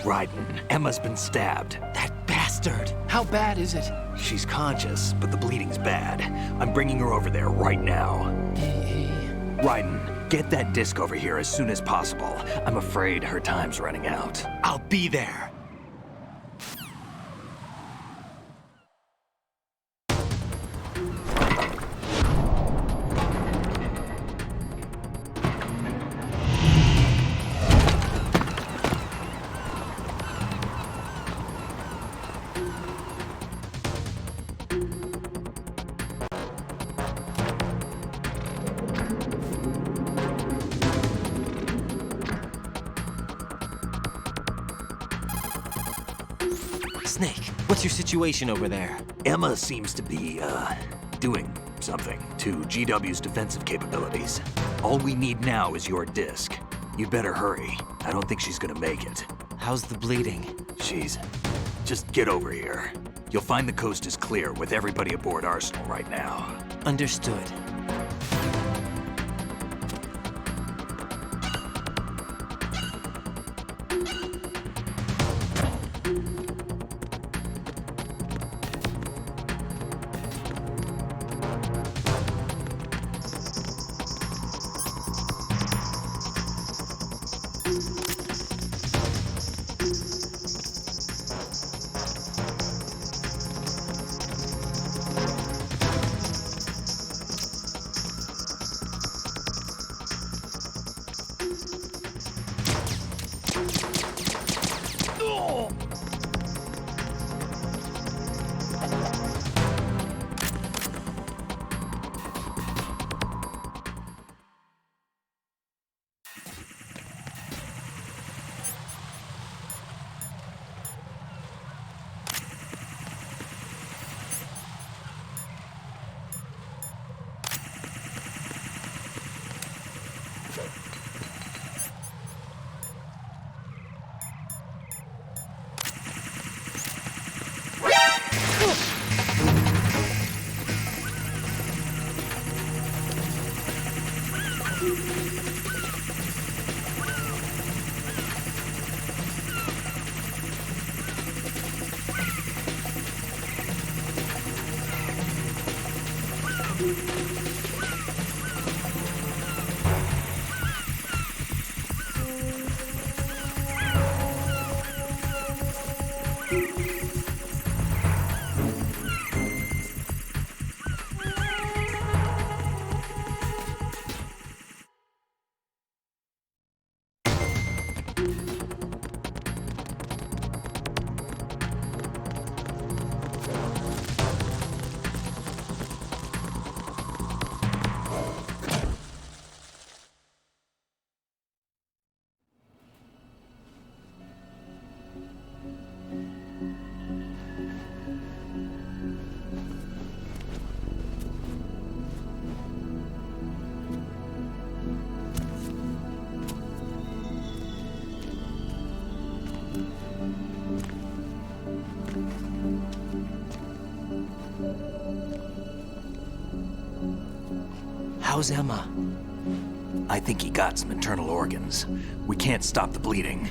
Raiden, Emma's been stabbed. That bastard! How bad is it? She's conscious, but the bleeding's bad. I'm bringing her over there right now. Raiden, get that disc over here as soon as possible. I'm afraid her time's running out. I'll be there. Snake, what's your situation over there? Emma seems to be, doing something to GW's defensive capabilities. All we need now is your disc. You'd better hurry. I don't think she's gonna make it. How's the bleeding? Just get over here. You'll find the coast is clear with everybody aboard Arsenal right now. Understood. How's Emma? I think he got some internal organs. We can't stop the bleeding.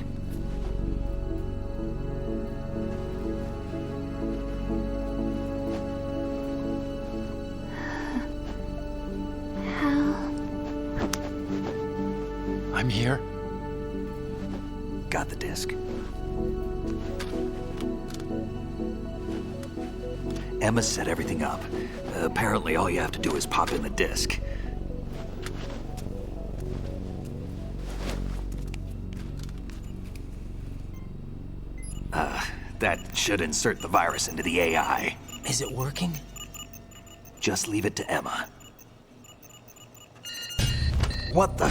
I'm here. Got the disc. Emma set everything up. Apparently all you have to do is pop in the disc. That should insert the virus into the AI. Is it working? Just leave it to Emma. What the?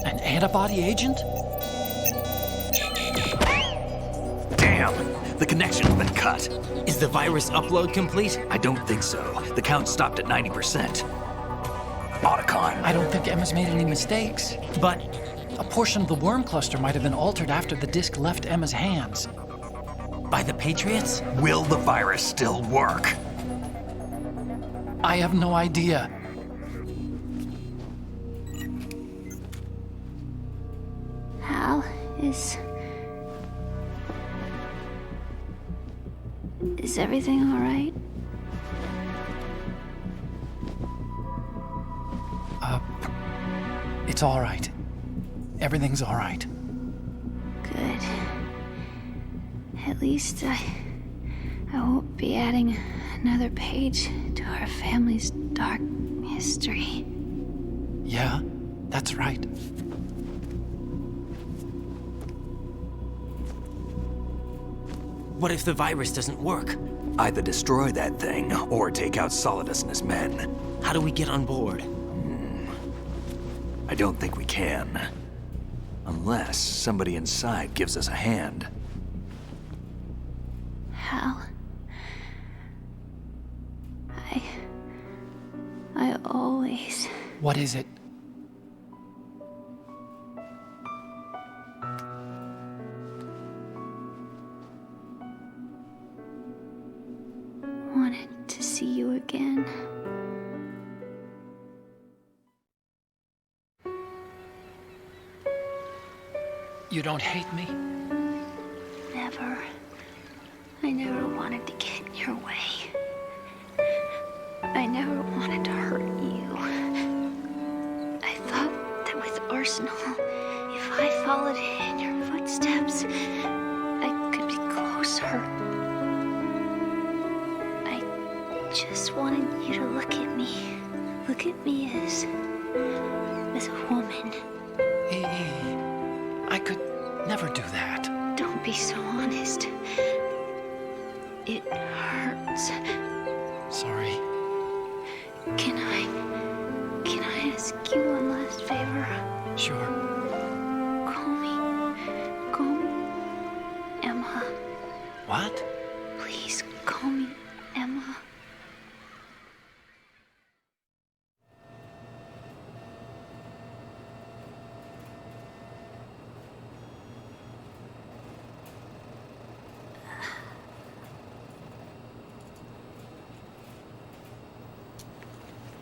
An antibody agent? Damn! The connection's been cut. Is the virus upload complete? I don't think so. The count stopped at 90%. Otacon. I don't think Emma's made any mistakes. But A portion of the worm cluster might have been altered after the disc left Emma's hands. by the Patriots? Will the virus still work? I have no idea. Hal, is everything all right? It's all right. Everything's all right. Good. At least I won't be adding another page to our family's dark history. Yeah, that's right. What if the virus doesn't work? Either destroy that thing, or take out Solidus and his men. How do we get on board? I don't think we can. Unless somebody inside gives us a hand. Hal, I always... What is it? wanted to see you again. You don't hate me? Never. I never wanted to get in your way. I never wanted to hurt you. I thought that with Arsenal, if I followed in your footsteps, I could be closer. I just wanted you to look at me. Look at me as a woman. Hey, I could never do that. Don't be so honest. It hurts. Sorry. Can I ask you one last favor? Sure. Call me Emma. What? Please call me Emma.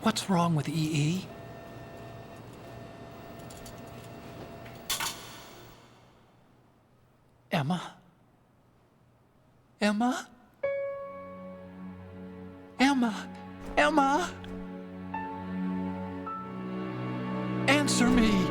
What's wrong with EE? Emma? Emma? Emma? Emma? Answer me!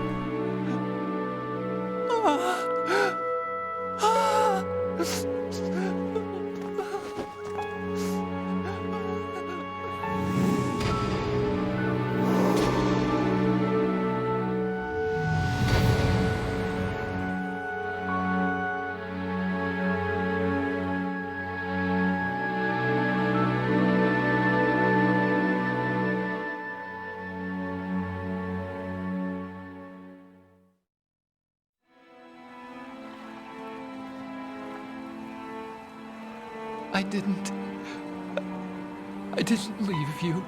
I didn't leave you.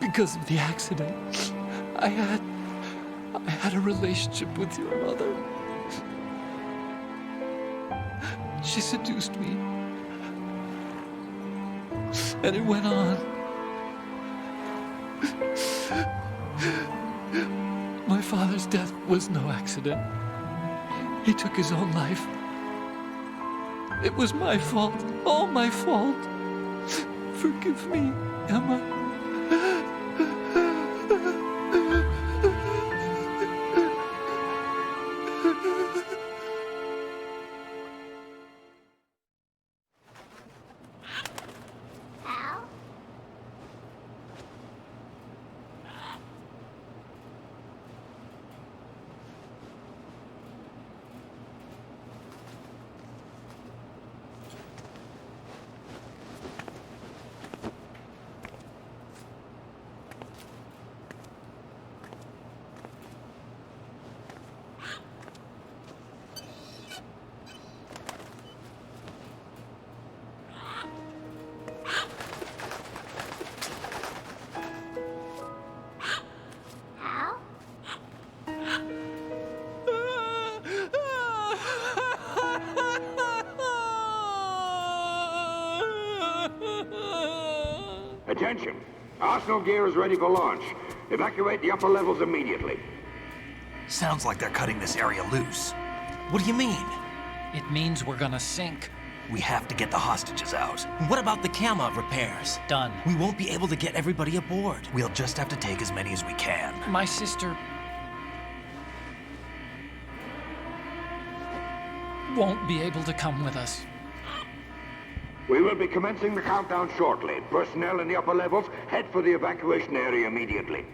Because of the accident, I had a relationship with your mother. She seduced me. And it went on. My father's death was no accident. He took his own life. It was my fault, all my fault. Forgive me, Emma. Attention! Arsenal gear is ready for launch. Evacuate the upper levels immediately. Sounds like they're cutting this area loose. What do you mean? It means we're gonna sink. We have to get the hostages out. What about the camo repairs? Done. We won't be able to get everybody aboard. We'll just have to take as many as we can. My sister won't be able to come with us. We will be commencing the countdown shortly. Personnel in the upper levels, head for the evacuation area immediately.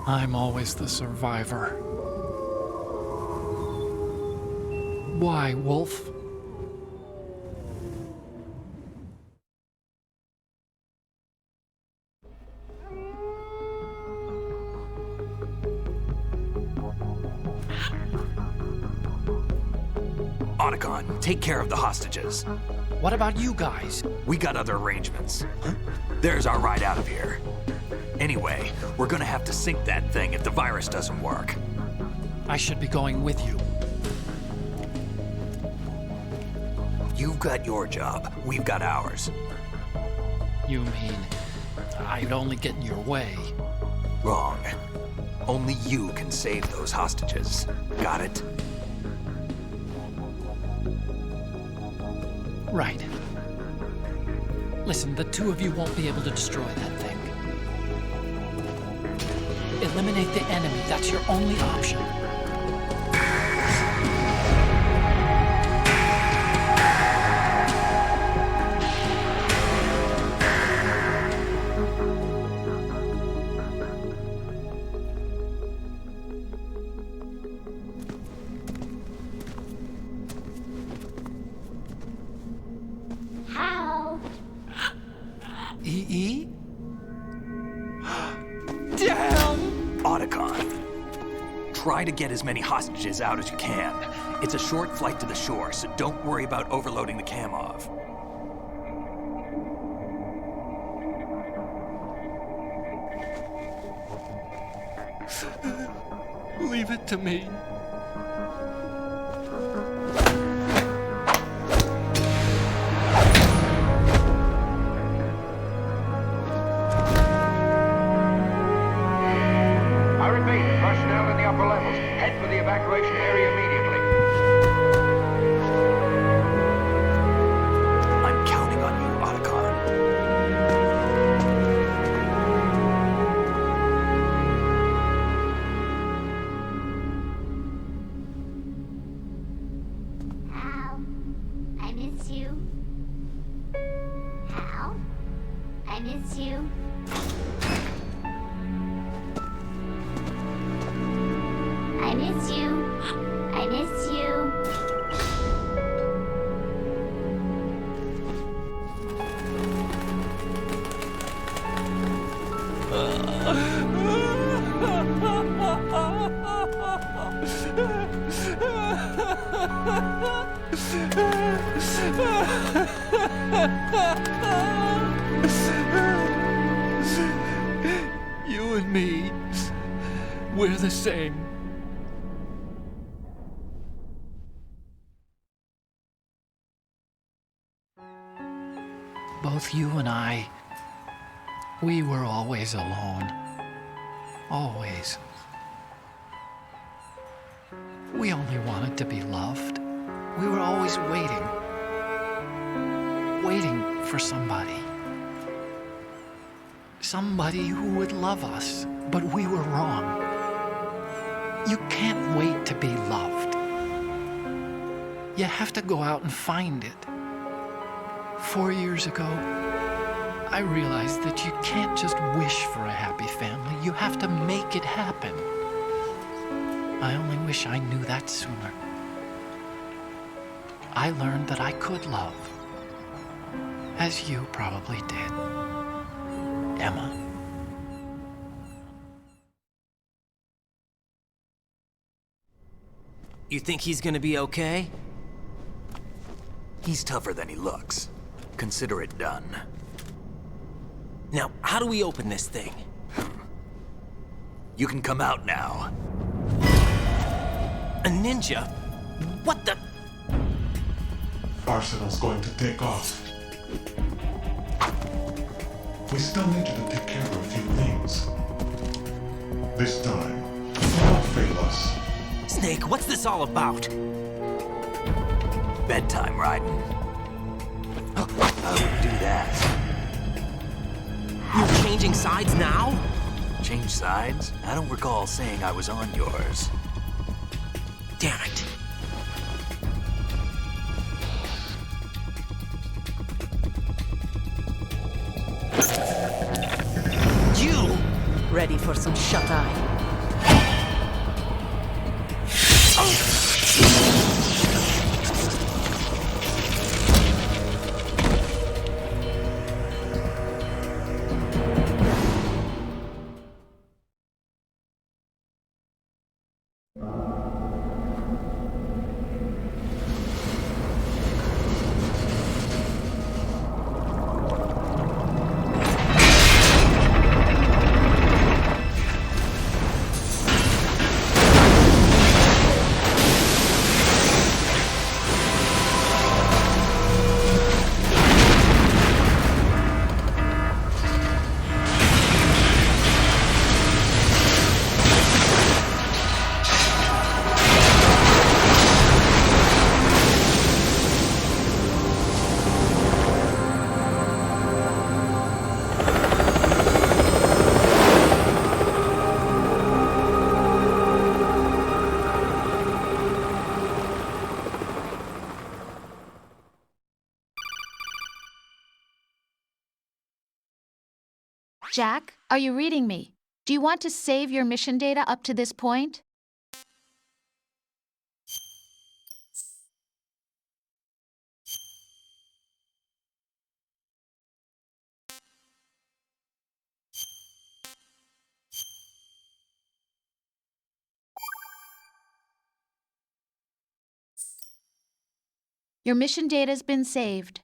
I'm always the survivor. Why, Wolf? Otacon, take care of the hostages. What about you guys? We got other arrangements. There's our ride out of here. Anyway, we're gonna have to sink that thing if the virus doesn't work. I should be going with you. You've got your job, we've got ours. You mean I'd only get in your way? Wrong. Only you can save those hostages. Got it? Right. Listen, the two of you won't be able to destroy that thing. Eliminate the enemy. That's your only option. EE? Damn! Otacon, try to get as many hostages out as you can. It's a short flight to the shore, so don't worry about overloading the Kamov. Leave it to me. I repeat, personnel in the upper levels, head for the evacuation area immediately. I'm counting on you, Otacon. Hal, I miss you. Hal, I miss you. I miss you. I miss you. You and me, we're the same. Both you and I, we were always alone. Always. We only wanted to be loved. We were always waiting. Waiting for somebody. Somebody who would love us, but we were wrong. You can't wait to be loved. You have to go out and find it. 4 years ago, I realized that you can't just wish for a happy family. You have to make it happen. I only wish I knew that sooner. I learned that I could love, as you probably did, Emma. You think he's gonna be okay? He's tougher than he looks. Consider it done. Now, how do we open this thing? You can come out now. A ninja? What the? Arsenal's going to take off. We still need you to take care of a few things. This time, don't fail us. Snake, what's this all about? Bedtime, Raiden. I wouldn't do that. You're changing sides now? Change sides? I don't recall saying I was on yours. Damn it. You! Ready for some shut-eye? Jack, are you reading me? Do you want to save your mission data up to this point? Your mission data's been saved.